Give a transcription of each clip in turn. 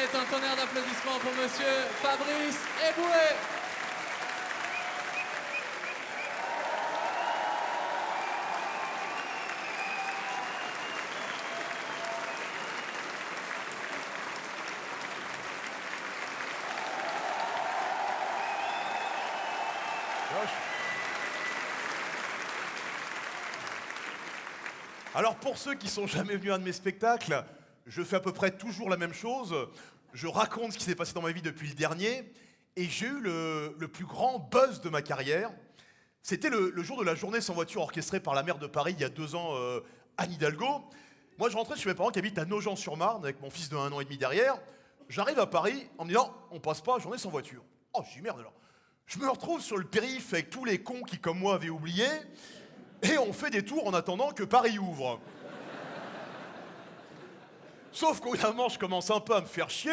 Arrête, un tonnerre d'applaudissements pour monsieur Fabrice Eboué. Alors pour ceux qui sont jamais venus à un de mes spectacles, je fais à peu près toujours la même chose. Je raconte ce qui s'est passé dans ma vie depuis le dernier et j'ai eu le plus grand buzz de ma carrière. C'était le jour de la journée sans voiture orchestrée par la maire de Paris il y a 2 ans, Anne Hidalgo. Moi je rentrais chez mes parents qui habitent à Nogent-sur-Marne avec mon fils de 1 an et demi derrière. J'arrive à Paris en me disant on passe pas journée sans voiture. Oh je dis merde alors. Je me retrouve sur le périph' avec tous les cons qui comme moi avaient oublié. Et on fait des tours en attendant que Paris ouvre. Sauf qu'au bout d'un moment, je commence un peu à me faire chier.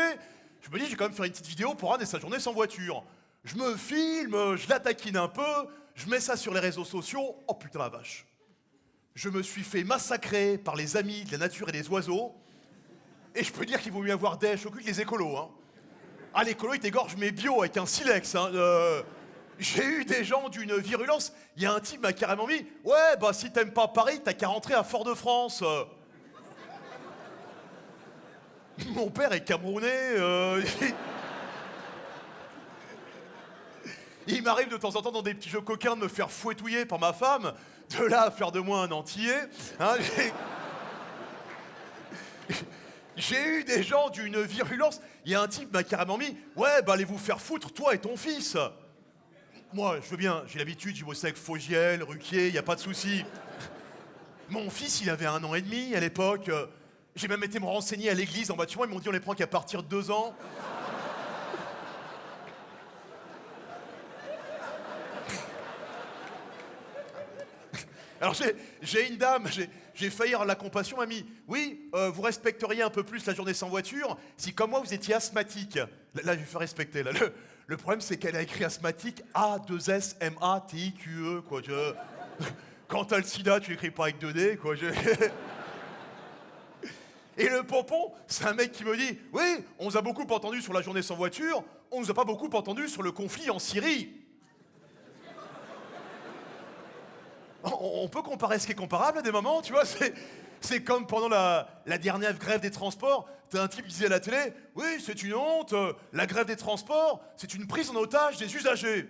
Je me dis, je vais quand même faire une petite vidéo pour Anne et sa journée sans voiture. Je me filme, je la taquine un peu, je mets ça sur les réseaux sociaux. Oh putain la vache. Je me suis fait massacrer par les amis de la nature et des oiseaux. Et je peux dire qu'il vaut mieux avoir des occulte les écolos. Hein. Ah, l'écolo, il t'égorge mes bio avec un silex. Hein. J'ai eu des gens d'une virulence. Il y a un type qui m'a carrément mis « Ouais, bah si t'aimes pas Paris, t'as qu'à rentrer à Fort-de-France. » Mon père est camerounais. Il m'arrive de temps en temps dans des petits jeux coquins de me faire fouettouiller par ma femme. De là à faire de moi un antillais. Hein, j'ai eu des gens d'une virulence. Il y a un type qui m'a carrément mis « Ouais, bah allez vous faire foutre, toi et ton fils. » Moi, je veux bien, j'ai l'habitude, j'y bossais avec Fogiel, Ruquier, y a pas de souci. Mon fils, il avait 1 an et demi à l'époque. J'ai même été me renseigner à l'église en bâtiment, ils m'ont dit on les prend qu'à partir de 2 ans. Alors j'ai une dame, j'ai failli avoir la compassion, mamie. Oui, vous respecteriez un peu plus la journée sans voiture si comme moi vous étiez asthmatique. Là je vais faire respecter. Là. Le problème c'est qu'elle a écrit asthmatique A-2-S-M-A-T-I-Q-E quoi. Quand t'as le sida, tu l'écris pas avec 2D quoi. Et le pompon, c'est un mec qui me dit oui, on nous a beaucoup entendu sur la journée sans voiture, on nous a pas beaucoup entendu sur le conflit en Syrie. On peut comparer ce qui est comparable à des moments, tu vois, c'est comme pendant la dernière grève des transports, t'as un type qui disait à la télé, oui, c'est une honte, la grève des transports, c'est une prise en otage des usagers.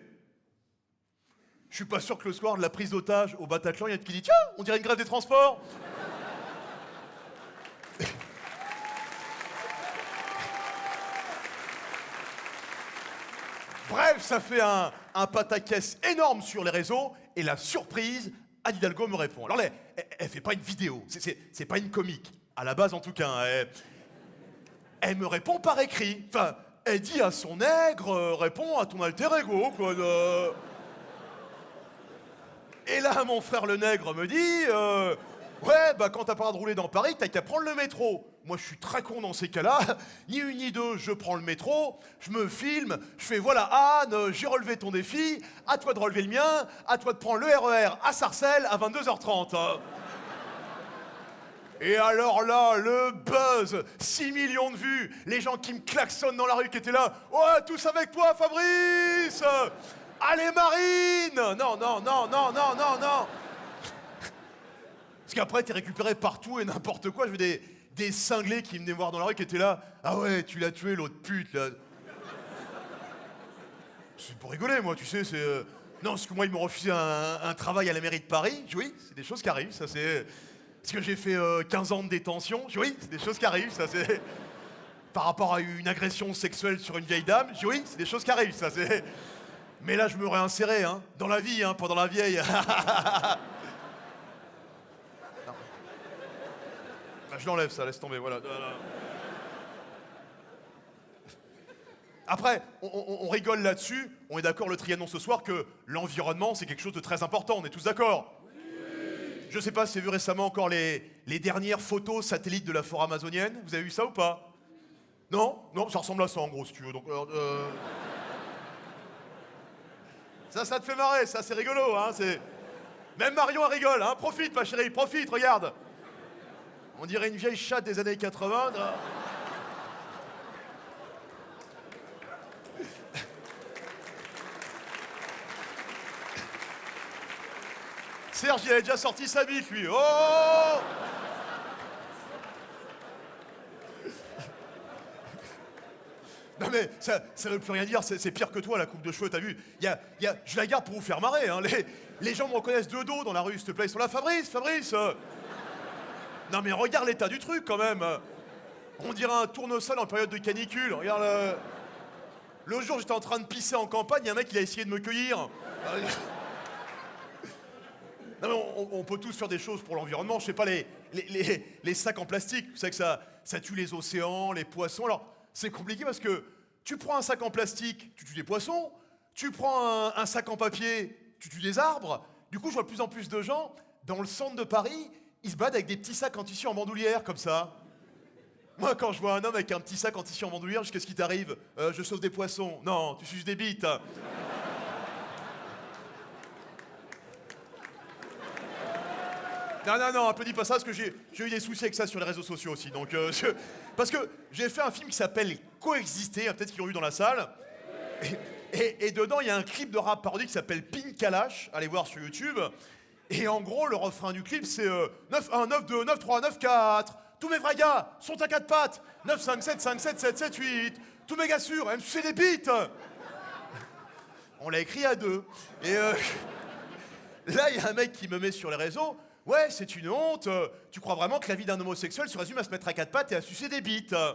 Je suis pas sûr que le soir de la prise d'otage au Bataclan, il y en a qui dit, tiens, on dirait une grève des transports. Bref, ça fait un pataquès énorme sur les réseaux, et la surprise, Anne Hidalgo me répond. Alors là, elle fait pas une vidéo, c'est pas une comique, à la base en tout cas. Elle me répond par écrit. Enfin, elle dit à son nègre, réponds à ton alter ego, quoi. Et là, mon frère le nègre me dit, ouais, bah quand t'as pas le droit de rouler dans Paris, t'as qu'à prendre le métro. Moi, je suis très con dans ces cas-là. Ni une ni deux, je prends le métro, je me filme, je fais voilà Anne, j'ai relevé ton défi, à toi de relever le mien, à toi de prendre le RER à Sarcelles à 22h30. Et alors là, le buzz, 6 millions de vues, les gens qui me klaxonnent dans la rue qui étaient là, ouais, tous avec toi, Fabrice. Allez, Marine. Non. Parce qu'après, t'es récupéré partout et n'importe quoi. Je veux des cinglés qui venaient me voir dans la rue qui étaient là. Ah ouais, tu l'as tué, l'autre pute, là. C'est pour rigoler, moi, tu sais, c'est... Non, parce que moi, ils m'ont refusé un travail à la mairie de Paris. Oui, c'est des choses qui arrivent, ça, c'est... Parce que j'ai fait 15 ans de détention. Oui, c'est des choses qui arrivent, ça, c'est... Par rapport à une agression sexuelle sur une vieille dame. Oui, c'est des choses qui arrivent, ça, c'est... Mais là, je me réinsérais, hein, dans la vie, hein, pas dans la vieille. Bah, je l'enlève ça, laisse tomber, voilà. Après, on rigole là-dessus, on est d'accord le Trianon ce soir que l'environnement c'est quelque chose de très important, on est tous d'accord? Oui. Je sais pas si vous avez vu récemment encore les dernières photos satellites de la forêt amazonienne, vous avez vu ça ou pas? Non, ça ressemble à ça en gros si tu veux, donc... Ça te fait marrer, ça c'est rigolo, hein, c'est... Même Marion elle rigole, hein, profite ma chérie, profite, regarde. On dirait une vieille chatte des années 80. Serge, il avait déjà sorti sa bite, lui. Oh! Non mais ça veut plus rien dire, c'est pire que toi la coupe de cheveux, t'as vu. Je la garde pour vous faire marrer, hein. Les gens me reconnaissent de dos dans la rue, s'il te plaît, ils sont là, Fabrice. Non mais regarde l'état du truc quand même. On dirait un tournesol en période de canicule. Regarde le jour j'étais en train de pisser en campagne, il y a un mec qui a essayé de me cueillir. Non mais on peut tous faire des choses pour l'environnement, je sais pas, les sacs en plastique, vous savez que ça tue les océans, les poissons. Alors c'est compliqué parce que tu prends un sac en plastique, tu tues des poissons, tu prends un sac en papier, tu tues des arbres. Du coup je vois de plus en plus de gens dans le centre de Paris, ils se baladent avec des petits sacs en tissu en bandoulière comme ça. Moi quand je vois un homme avec un petit sac en tissu en bandoulière, je dis qu'est-ce qui t'arrive? Je sauve des poissons. Non, tu suces des bites. Non, applaudis pas ça, parce que j'ai eu des soucis avec ça sur les réseaux sociaux aussi. Donc, parce que j'ai fait un film qui s'appelle Coexister, peut-être qu'ils l'ont eu dans la salle. Et dedans, il y a un clip de rap parodie qui s'appelle Pink Kalash, allez voir sur YouTube. Et en gros, le refrain du clip, c'est 9-1, 9-2, 9-3, 9-4. Tous mes vrais gars sont à quatre pattes. 9-5-7, 5-7, 7-7, 8. Tous mes gars sûrs, aiment sucer des bites. On l'a écrit à deux. Et là, il y a un mec qui me met sur les réseaux. Ouais, c'est une honte. Tu crois vraiment que la vie d'un homosexuel se résume à se mettre à quatre pattes et à sucer des bites? Non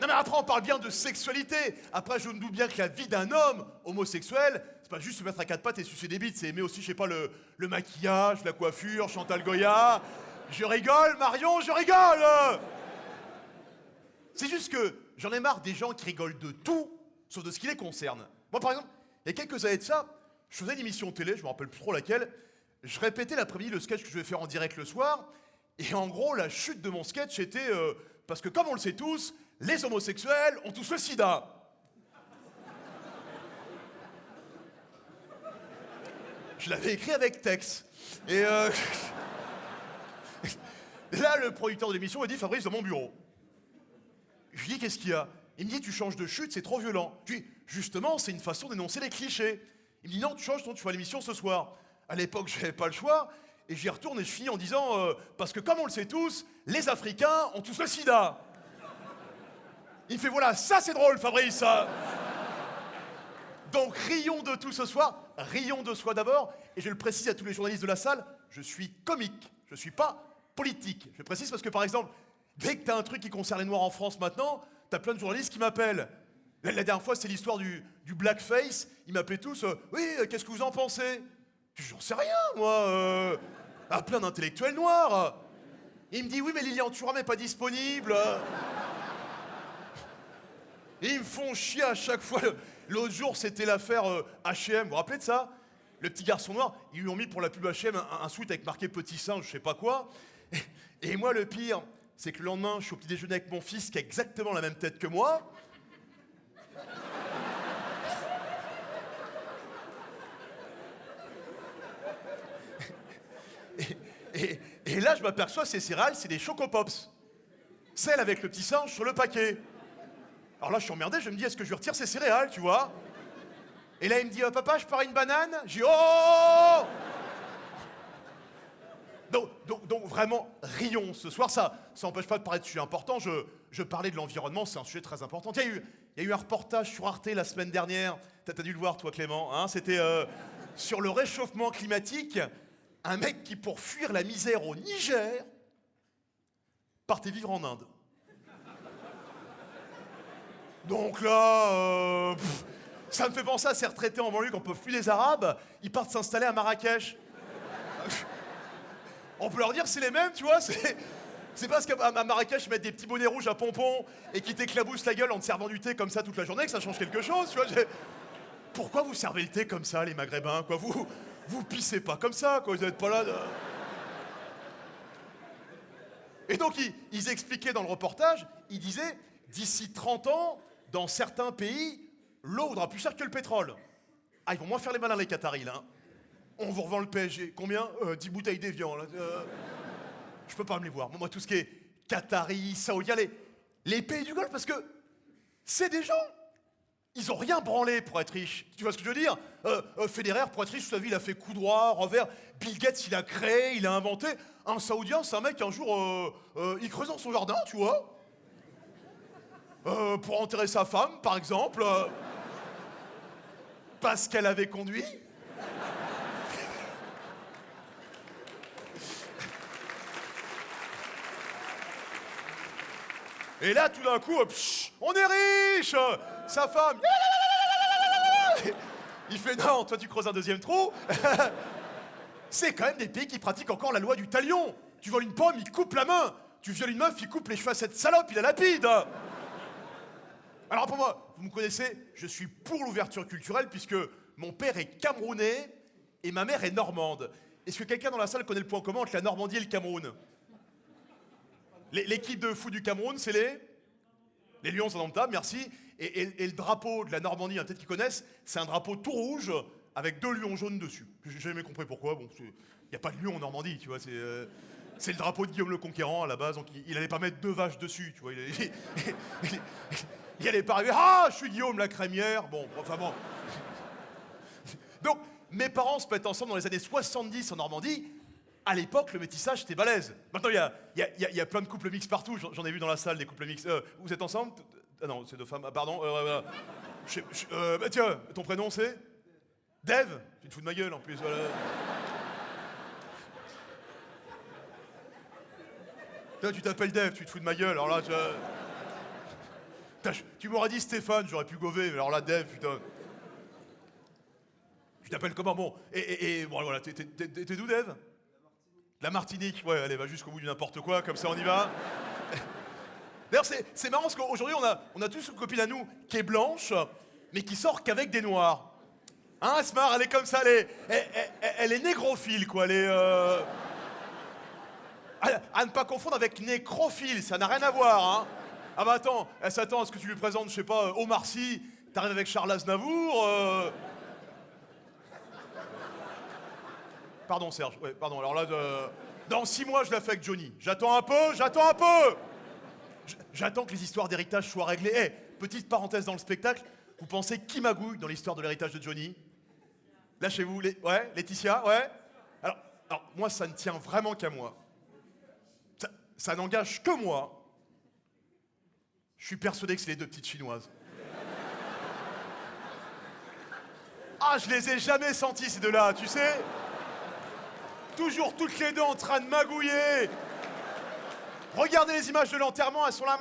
mais après, on parle bien de sexualité. Après, je me doute bien que la vie d'un homme homosexuel, c'est pas juste se mettre à quatre pattes et sucer des bites, c'est aimer aussi, je sais pas, le maquillage, la coiffure, Chantal Goya. Je rigole, Marion, je rigole. C'est juste que j'en ai marre des gens qui rigolent de tout, sauf de ce qui les concerne. Moi, par exemple, il y a quelques années de ça, je faisais une émission télé, je me rappelle plus trop laquelle. Je répétais l'après-midi le sketch que je vais faire en direct le soir. Et en gros, la chute de mon sketch était... parce que comme on le sait tous, les homosexuels ont tous le sida. Je l'avais écrit avec texte. Et là, le producteur de l'émission m'a dit, Fabrice, dans mon bureau. Je lui dis, qu'est-ce qu'il y a? Il me dit, tu changes de chute, c'est trop violent. Je lui dis, justement, c'est une façon d'énoncer les clichés. Il me dit, non, tu changes, tu feras l'émission ce soir. À l'époque, je n'avais pas le choix, et j'y retourne et je finis en disant, parce que comme on le sait tous, les Africains ont tous le sida. Il me fait, voilà, ça c'est drôle, Fabrice. Donc, rions de tout ce soir, rions de soi d'abord, et je le précise à tous les journalistes de la salle, je suis comique, je ne suis pas politique. Je le précise parce que, par exemple, dès que tu as un truc qui concerne les Noirs en France maintenant, tu as plein de journalistes qui m'appellent. La dernière fois, c'est l'histoire du blackface. Ils m'appelaient tous, oui, qu'est-ce que vous en pensez? J'en sais rien, moi. Plein d'intellectuels noirs. Il me dit, oui, mais Lilian Thuram n'est pas disponible. Et ils me font chier à chaque fois. L'autre jour, c'était l'affaire H&M. Vous vous rappelez de ça? Le petit garçon noir, ils lui ont mis pour la pub H&M un sweat avec marqué petit singe, je sais pas quoi. Et moi, le pire, c'est que le lendemain, je suis au petit déjeuner avec mon fils qui a exactement la même tête que moi. Et là, je m'aperçois, ces céréales, c'est des Choco Pops. Celle avec le petit singe sur le paquet. Alors là, je suis emmerdé, je me dis, est-ce que je retire ces céréales, tu vois? Et là, il me dit, papa, je pars une banane? Je dis, oh! Donc vraiment, rions ce soir. Ça n'empêche pas de parler de sujets importants. Je parlais de l'environnement, c'est un sujet très important. Tiens, il y a eu un reportage sur Arte la semaine dernière. T'as dû le voir, toi, Clément. Hein, c'était sur le réchauffement climatique. Un mec qui, pour fuir la misère au Niger, partait vivre en Inde. Donc là, ça me fait penser à ces retraités en banlieue qui n'en peuvent plus des Arabes. Ils partent s'installer à Marrakech. On peut leur dire c'est les mêmes, tu vois. C'est parce qu'à Marrakech, ils mettent des petits bonnets rouges à pompons et qui t'éclaboussent la gueule en te servant du thé comme ça toute la journée, que ça change quelque chose, tu vois. Pourquoi vous servez le thé comme ça, les Maghrébins, quoi? Vous pissez pas comme ça, quoi. Vous n'êtes pas là. Et donc, ils expliquaient dans le reportage, ils disaient, d'ici 30 ans, dans certains pays, l'eau vaudra plus cher que le pétrole. Ah, ils vont moins faire les malins, les Qataris, là. Hein. On vous revend le PSG. Combien 10 bouteilles d'Évian, là. Je peux pas me les voir. Moi, tout ce qui est Qatari, Saoudien, les pays du Golfe, parce que c'est des gens Ils ont rien branlé pour être riches. Tu vois ce que je veux dire? Federer, pour être riche, toute sa vie, il a fait coup droit, revers. Bill Gates, il a créé, il a inventé. Un Saoudien, c'est un mec, un jour, il creuse dans son jardin, tu vois. Pour enterrer sa femme, par exemple. Parce qu'elle avait conduit. Et là, tout d'un coup, on est riche. Sa femme, il fait non, toi tu creuses un deuxième trou. C'est quand même des pays qui pratiquent encore la loi du talion. Tu voles une pomme, il coupe la main. Tu violes une meuf, il coupe les cheveux à cette salope, il la lapide. Alors pour moi, vous me connaissez, je suis pour l'ouverture culturelle puisque mon père est camerounais et ma mère est normande. Est-ce que quelqu'un dans la salle connaît le point commun entre la Normandie et le Cameroun? L'équipe de foot du Cameroun, c'est les Lions indomptables, merci. Et le drapeau de la Normandie, peut-être qu'ils connaissent, c'est un drapeau tout rouge avec 2 lions jaunes dessus. J'ai jamais compris pourquoi. Bon, il n'y a pas de lion en Normandie, tu vois. C'est le drapeau de Guillaume le Conquérant à la base, donc il allait pas mettre 2 vaches dessus, tu vois. Il allait pas arriver. Ah, je suis Guillaume la crémière. Bon, enfin bon. Donc, mes parents se mettent ensemble dans les années 70 en Normandie. À l'époque, le métissage, c'était balèze. Maintenant, il y a plein de couples mixtes partout. J'en ai vu dans la salle, des couples mixtes. Vous êtes ensemble? Ah non, c'est 2 femmes. Ah, pardon. Voilà. Bah tiens, ton prénom, c'est Dave? Tu te fous de ma gueule, en plus. Voilà. Toi, tu t'appelles Dave, tu te fous de ma gueule. Alors là, tu m'aurais dit Stéphane, j'aurais pu gover. Mais alors là, Dave, putain. Tu t'appelles comment? Bon, et bon, voilà, t'es d'où, Dave? La Martinique, ouais, allez, va jusqu'au bout du n'importe quoi, comme ça on y va. D'ailleurs, c'est marrant parce qu'aujourd'hui, on a tous une copine à nous qui est blanche, mais qui sort qu'avec des noirs. Hein, Asmar, elle est comme ça, elle est négrophile, quoi, elle est... À ne pas confondre avec nécrophile, ça n'a rien à voir, hein. Ah bah attends, elle s'attend à ce que tu lui présentes, je sais pas, Omar Sy, t'arrives avec Charles Aznavour... Pardon Serge, ouais, pardon, alors là, dans 6 mois je la fais avec Johnny. J'attends un peu. J'attends que les histoires d'héritage soient réglées. Eh, petite parenthèse dans le spectacle, vous pensez qui magouille dans l'histoire de l'héritage de Johnny? Lâchez-vous, ouais, Laetitia, ouais. Alors, moi ça ne tient vraiment qu'à moi. Ça n'engage que moi. Je suis persuadé que c'est les 2 petites chinoises. Ah, je les ai jamais senties ces 2-là, tu sais. Toujours toutes les 2 en train de magouiller. Regardez les images de l'enterrement, elles sont là.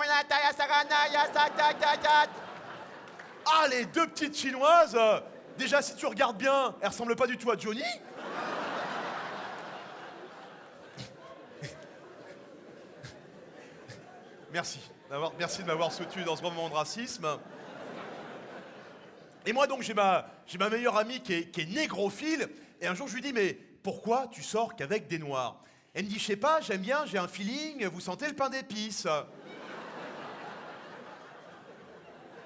Ah, les 2 petites chinoises. Déjà, si tu regardes bien, elles ressemblent pas du tout à Johnny. Merci de m'avoir soutenu dans ce moment de racisme. Et moi donc j'ai ma meilleure amie qui est négrophile. Et un jour je lui dis mais pourquoi tu sors qu'avec des noirs? Elle me dit je sais pas, j'aime bien, j'ai un feeling, vous sentez le pain d'épices?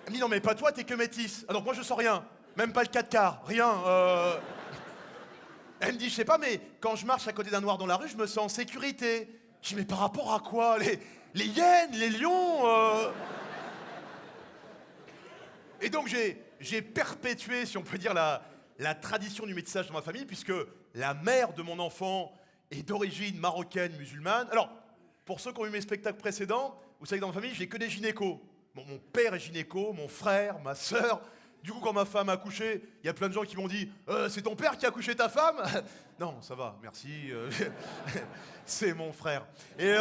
Elle me dit non mais pas toi, t'es que métisse. Ah donc moi je sens rien, même pas le 4 quarts, rien. Elle me dit je sais pas mais quand je marche à côté d'un noir dans la rue, je me sens en sécurité. Je dis mais par rapport à quoi? Les hyènes, les lions Et donc j'ai perpétué, si on peut dire, la tradition du métissage dans ma famille, puisque la mère de mon enfant est d'origine marocaine musulmane. Alors, pour ceux qui ont vu mes spectacles précédents, vous savez que dans ma famille, j'ai que des gynécos. Bon, mon père est gynéco, mon frère, ma sœur. Du coup, quand ma femme a accouché, il y a plein de gens qui m'ont dit « C'est ton père qui a accouché ta femme ?» Non, ça va, merci. C'est mon frère. Et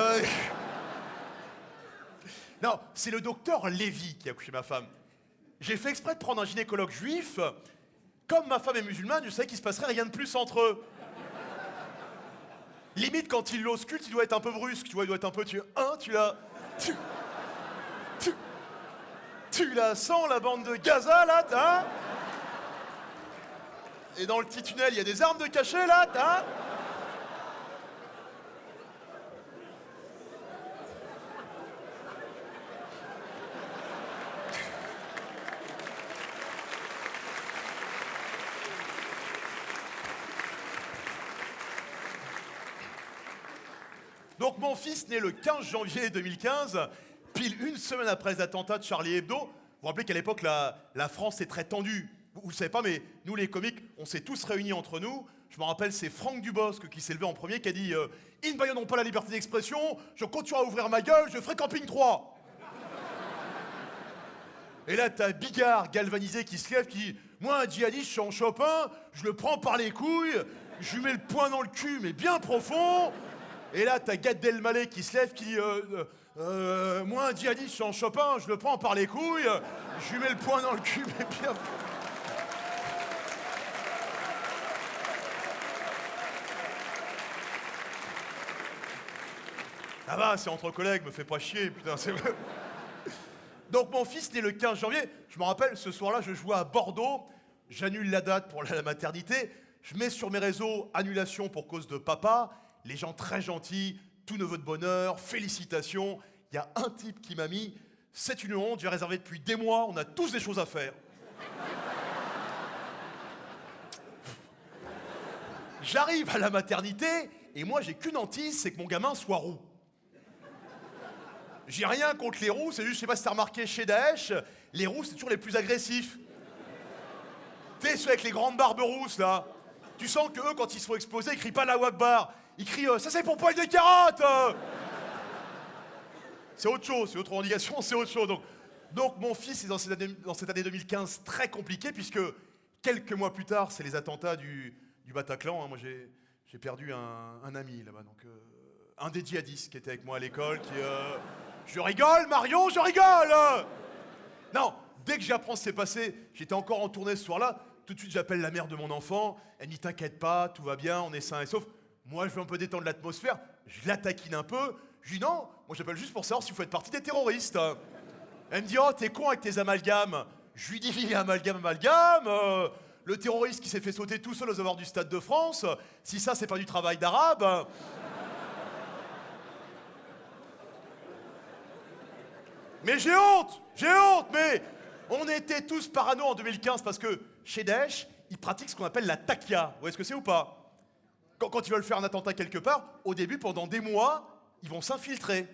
non, c'est le docteur Lévy qui a accouché ma femme. J'ai fait exprès de prendre un gynécologue juif. Comme ma femme est musulmane, je savais qu'il se passerait rien de plus entre eux. Limite, quand il l'ausculte, il doit être un peu brusque, tu vois, il doit être un peu... Tu la sens, la bande de Gaza, là, t'as? Et dans le petit tunnel, il y a des armes de cachet, là, t'as? Donc mon fils, né le 15 janvier 2015, pile une semaine après les attentats de Charlie Hebdo, vous rappelez qu'à l'époque, la France est très tendue. Vous ne savez pas, mais nous, les comiques, on s'est tous réunis entre nous. Je me rappelle, c'est Franck Dubosc qui s'est levé en premier, qui a dit ils ne baillonneront pas la liberté d'expression, je continuerai à ouvrir ma gueule, je ferai Camping 3. Et là, t'as Bigard, galvanisé, qui se lève, qui dit moi, un djihadiste, je suis en Chopin, je le prends par les couilles, je lui mets le poing dans le cul, mais bien profond. Et là, t'as Gad Elmaleh qui se lève, qui dit moi, un djihadiste, je suis en Chopin, je le prends par les couilles, je lui mets le poing dans le cul, mais bien profond. Ah bah, c'est entre collègues, me fais pas chier, putain, c'est vrai. Donc mon fils né le 15 janvier, je me rappelle, ce soir-là, je jouais à Bordeaux, j'annule la date pour la maternité, je mets sur mes réseaux annulation pour cause de papa, les gens très gentils, tout neveu de bonheur, félicitations. Il y a un type qui m'a mis, c'est une honte, j'ai réservé depuis des mois, on a tous des choses à faire. J'arrive à la maternité, et moi j'ai qu'une hantise, c'est que mon gamin soit roux. J'ai rien contre les roux, c'est juste, je sais pas si t'as remarqué chez Daesh, les roux c'est toujours les plus agressifs. Tu sais, ceux avec les grandes barbes rousses là. Tu sens que eux, quand ils se font exploser, ils crient pas la Wakbar. Ils crient ça c'est pour poil de carottes. C'est autre chose, c'est autre revendication, c'est autre chose. Donc mon fils est dans cette année 2015 très compliquée, puisque quelques mois plus tard, c'est les attentats du Bataclan. Hein. Moi j'ai perdu un ami là-bas, donc un des djihadistes qui était avec moi à l'école, qui je rigole, Marion, je rigole. Non, dès que j'apprends ce qui s'est passé, j'étais encore en tournée ce soir-là, tout de suite j'appelle la mère de mon enfant, elle me dit t'inquiète pas, tout va bien, on est sain et sauf. Moi je veux un peu détendre l'atmosphère, je la taquine un peu, je lui dis non, moi j'appelle juste pour savoir si vous faites partie des terroristes. Elle me dit oh t'es con avec tes amalgames. Je lui dis amalgame, le terroriste qui s'est fait sauter tout seul aux abords du Stade de France, si ça c'est pas du travail d'arabe. Mais j'ai honte, mais on était tous parano en 2015 parce que chez Daesh, ils pratiquent ce qu'on appelle la taqia. Vous voyez ce que c'est ou pas? Quand ils veulent faire un attentat quelque part, au début, pendant des mois, ils vont s'infiltrer.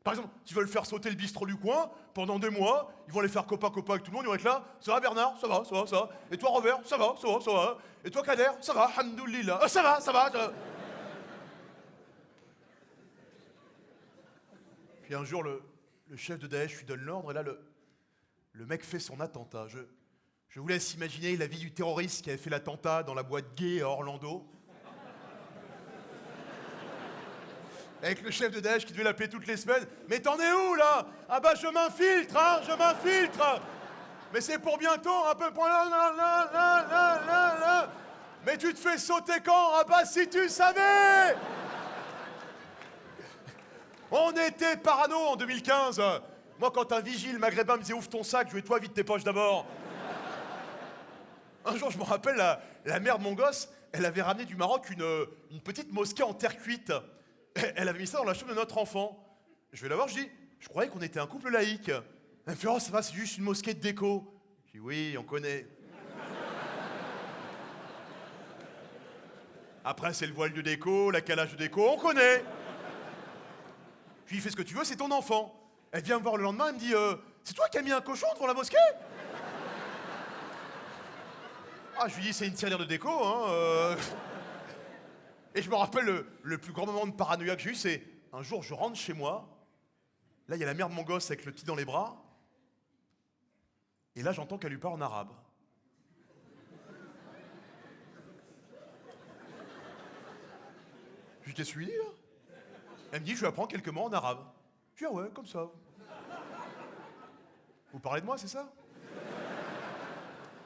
Par exemple, s'ils veulent faire sauter le bistrot du coin, pendant 2 mois, ils vont les faire copain avec tout le monde, ils vont être là. Ça va Bernard? Ça va. Et toi Robert? Ça va. Et toi Kader? Ça va, hamdoulillah. Ça va. Puis un jour, le chef de Daesh lui donne l'ordre, et là, le mec fait son attentat. Je vous laisse imaginer la vie du terroriste qui avait fait l'attentat dans la boîte gay à Orlando. Avec le chef de Daesh qui devait l'appeler toutes les semaines. Mais t'en es où, là? Ah bah, je m'infiltre. Mais c'est pour bientôt, un peu pour là. Mais tu te fais sauter quand? Ah bah, si tu savais! On était parano en 2015. Moi, quand un vigile maghrébin me disait ouvre ton sac, je lui dis toi, vide tes poches d'abord. Un jour, je me rappelle, la mère de mon gosse, elle avait ramené du Maroc une petite mosquée en terre cuite. Elle avait mis ça dans la chambre de notre enfant. Je vais la voir, je dis je croyais qu'on était un couple laïque. Elle me fait oh, ça va, c'est juste une mosquée de déco. Je dis oui, on connaît. Après, c'est le voile de déco, la calage de déco, on connaît. Je lui dis fais ce que tu veux, c'est ton enfant. Elle vient me voir le lendemain, elle me dit c'est toi qui as mis un cochon devant la mosquée? Ah, je lui dis c'est une tirelire de déco, hein. Et je me rappelle le plus grand moment de paranoïa que j'ai eu, c'est un jour je rentre chez moi, là il y a la mère de mon gosse avec le petit dans les bras, et là j'entends qu'elle lui parle en arabe. Je lui dis qu'est-ce que tu lui dis là? Elle me dit je lui apprends quelques mots en arabe. Je dis ah ouais, comme ça. Vous parlez de moi, c'est ça?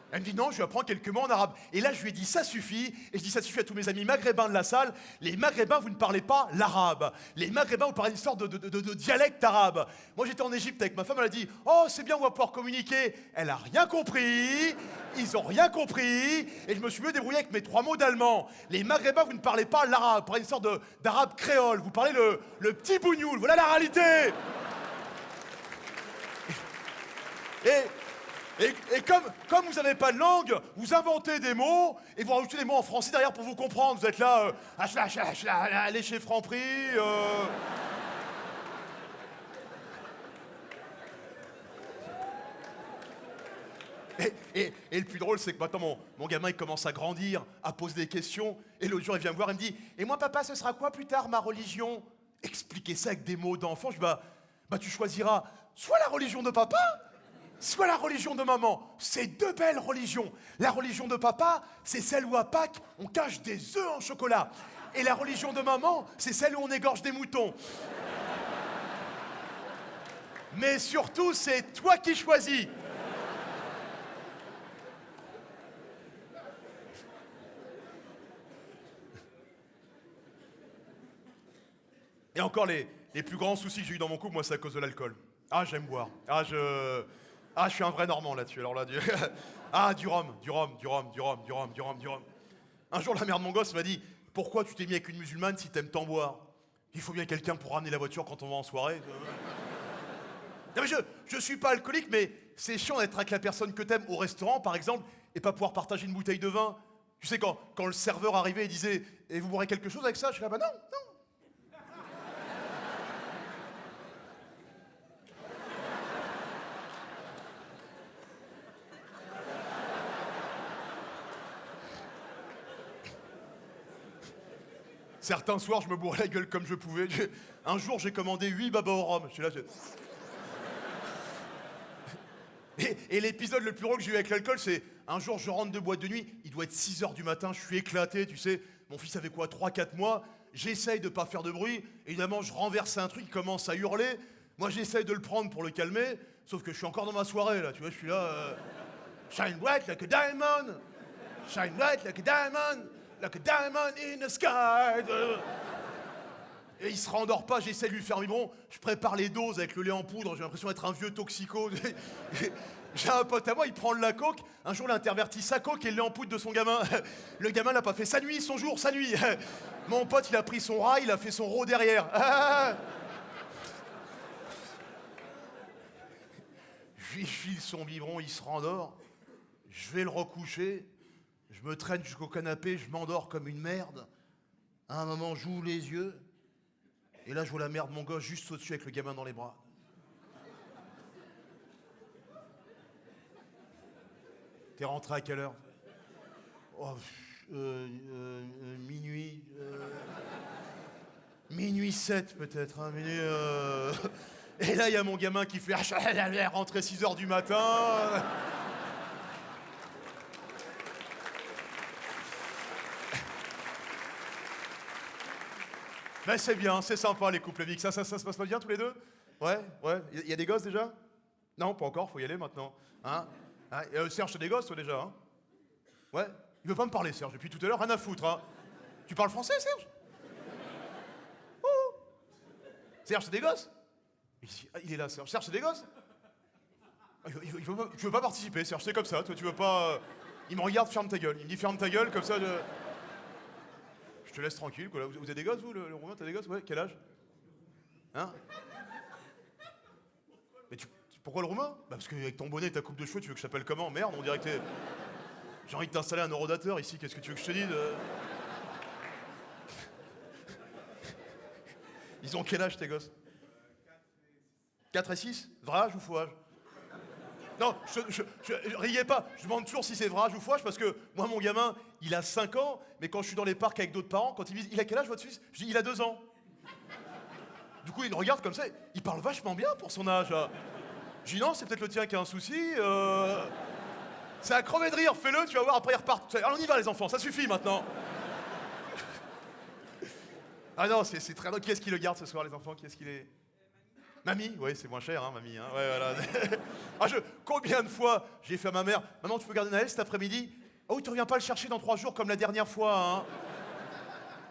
Elle me dit non, je lui apprends quelques mots en arabe. Et là, je lui ai dit ça suffit. Et je dis ça suffit à tous mes amis maghrébins de la salle. Les maghrébins, vous ne parlez pas l'arabe. Les maghrébins, vous parlez une sorte de dialecte arabe. Moi, j'étais en Égypte avec ma femme, elle a dit oh, c'est bien, on va pouvoir communiquer. Elle a rien compris. Ils ont rien compris. Et je me suis mieux débrouillé avec mes 3 mots d'allemand. Les maghrébins, vous ne parlez pas l'arabe. Vous parlez une sorte d'arabe créole. Vous parlez le petit bougnoul. Voilà la réalité. Et comme vous n'avez pas de langue, vous inventez des mots et vous rajoutez des mots en français derrière pour vous comprendre. Vous êtes là, allez chez Franprix. Et le plus drôle, c'est que maintenant, mon gamin, il commence à grandir, à poser des questions. Et l'autre jour, il vient me voir, il me dit, « Et moi, papa, ce sera quoi plus tard, ma religion ?» Expliquer ça avec des mots d'enfant, je dis, bah, tu choisiras soit la religion de papa, soit la religion de maman. C'est deux belles religions. La religion de papa, c'est celle où à Pâques, on cache des œufs en chocolat. Et la religion de maman, c'est celle où on égorge des moutons. Mais surtout, c'est toi qui choisis. Et encore, les plus grands soucis que j'ai eu dans mon couple, moi, c'est à cause de l'alcool. Ah, j'aime boire. Je suis un vrai Normand là-dessus. Alors là, du rhum. Un jour, la mère de mon gosse m'a dit, pourquoi tu t'es mis avec une musulmane si t'aimes tant boire? Il faut bien quelqu'un pour ramener la voiture quand on va en soirée. Non, mais je suis pas alcoolique, mais c'est chiant d'être avec la personne que t'aimes au restaurant, par exemple, et pas pouvoir partager une bouteille de vin. Tu sais, quand le serveur arrivait et disait, et vous boirez quelque chose avec ça? Je suis là, bah non. Certains soirs, je me bourrais la gueule comme je pouvais. Un jour, j'ai commandé 8 babas au rhum. Je suis là, Et l'épisode le plus drôle que j'ai eu avec l'alcool, c'est un jour, je rentre de boîte de nuit, il doit être 6h du matin, je suis éclaté, tu sais. Mon fils avait quoi, 3-4 mois. J'essaye de pas faire de bruit. Évidemment, je renverse un truc, il commence à hurler. Moi, j'essaye de le prendre pour le calmer, sauf que je suis encore dans ma soirée, là. Tu vois, je suis là... Shine bright like a diamond. Shine bright like a diamond. Like a diamond in the sky. Et il se rendort pas, j'essaie de lui faire vibron. Je prépare les doses avec le lait en poudre, j'ai l'impression d'être un vieux toxico. J'ai un pote à moi, il prend de la coke. Un jour, il a interverti sa coke et le lait en poudre de son gamin. Le gamin n'a pas fait sa nuit, son jour, sa nuit. Mon pote, il a pris son rail, il a fait son row derrière. Je lui file son biberon, il se rendort. Je vais le recoucher. Je me traîne jusqu'au canapé, je m'endors comme une merde. À un moment, j'ouvre les yeux. Et là, je vois la mère de mon gosse juste au-dessus avec le gamin dans les bras. T'es rentré à quelle heure? Oh, minuit. Minuit 7 peut-être. Hein, Et là, il y a mon gamin qui fait rentrer 6h du matin. Ben c'est bien, c'est sympa les couples mixtes. Ça se passe pas bien tous les deux? Ouais. Il y a des gosses déjà? Non, pas encore, faut y aller maintenant. Hein? Serge, t'as des gosses toi déjà? Hein? Ouais. Il veut pas me parler Serge, depuis tout à l'heure, rien à foutre. Hein? Tu parles français Serge? Oh. Serge, c'est des gosses? Il est là Serge. Serge, c'est des gosses? Tu veux pas participer Serge, c'est comme ça, toi tu veux pas... Il me regarde, ferme ta gueule. Il me dit ferme ta gueule, comme ça... Je te laisse tranquille, quoi. Vous avez des gosses, vous, le Romain? T'as des gosses? Ouais, quel âge? Hein? Mais pourquoi le Romain? Bah parce qu'avec ton bonnet et ta coupe de cheveux, tu veux que je t'appelle comment? Merde, on dirait que t'es... J'ai envie de t'installer un horodateur ici, qu'est-ce que tu veux que je te dise? Ils ont quel âge, tes gosses? 4 et 6? Vrai âge ou faux âge? Non, riez pas, je demande toujours si c'est vrai âge ou faux âge parce que moi, mon gamin, il a 5 ans, mais quand je suis dans les parcs avec d'autres parents, quand ils me disent « Il a quel âge votre fils ?» Je dis « Il a 2 ans. » Du coup, il me regarde comme ça, il parle vachement bien pour son âge. Je dis « Non, c'est peut-être le tien qui a un souci. C'est à crever de rire, fais-le, tu vas voir, après il repart. » Alors on y va les enfants, ça suffit maintenant. Ah non, c'est très drôle. Qui est-ce qui le garde ce soir, les enfants? Qui est-ce qui les... Mamie, oui, c'est moins cher, hein, mamie. Hein. Ouais, voilà. Combien de fois j'ai fait à ma mère, maman, tu peux garder Naël cet après-midi? Oh, tu reviens pas le chercher dans 3 jours comme la dernière fois, hein.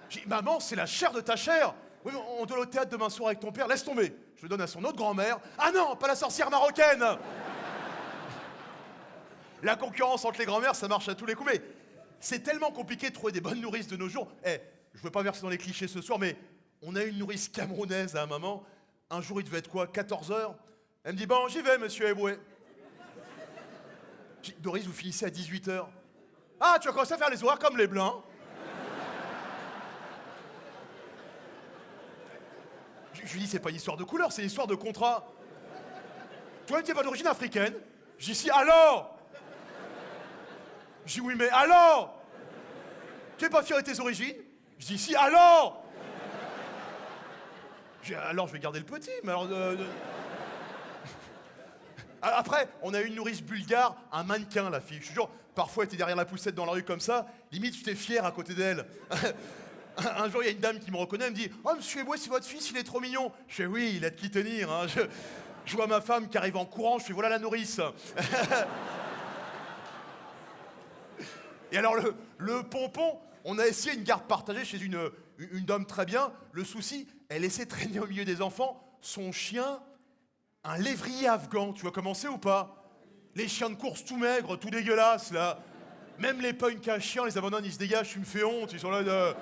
J'ai dit, maman, c'est la chair de ta chair. Oui, mais on doit aller au théâtre demain soir avec ton père, laisse tomber. Je le donne à son autre grand-mère. Ah non, pas la sorcière marocaine. La concurrence entre les grand-mères, ça marche à tous les coups, mais c'est tellement compliqué de trouver des bonnes nourrices de nos jours. Je veux pas verser dans les clichés ce soir, mais on a une nourrice camerounaise à un moment. Un jour, il devait être quoi, 14h? Elle me dit, bon, j'y vais, monsieur Eboué. Doris, vous finissez à 18h. Ah, tu vas commencer à faire les horaires comme les Blancs. Je lui dis, c'est pas une histoire de couleur, c'est une histoire de contrat. Toi, tu n'es pas d'origine africaine. Je dis, si, alors? Je dis, oui, mais alors? Tu n'es pas fier de tes origines? Je dis, si, alors? Je dis, alors je vais garder le petit, mais alors... Après, on a une nourrice bulgare, un mannequin, la fille. Je te jure, parfois, elle était derrière la poussette dans la rue comme ça, limite, j'étais fier à côté d'elle. Un jour, il y a une dame qui me reconnaît, elle me dit « Oh, monsieur Eboué, c'est votre fils, il est trop mignon !» Je fais « Oui, il a de qui tenir. Hein. » Je vois ma femme qui arrive en courant, je fais « Voilà la nourrice. » Et alors, le pompon, on a essayé une garde partagée chez une dame très bien. Le souci, elle laissait traîner au milieu des enfants son chien, un lévrier afghan. Tu vas commencer ou pas? Les chiens de course tout maigres, tout dégueulasses, là. Même les punks à chiens, les abandonnent, ils se dégagent, tu me fais honte, ils sont là de...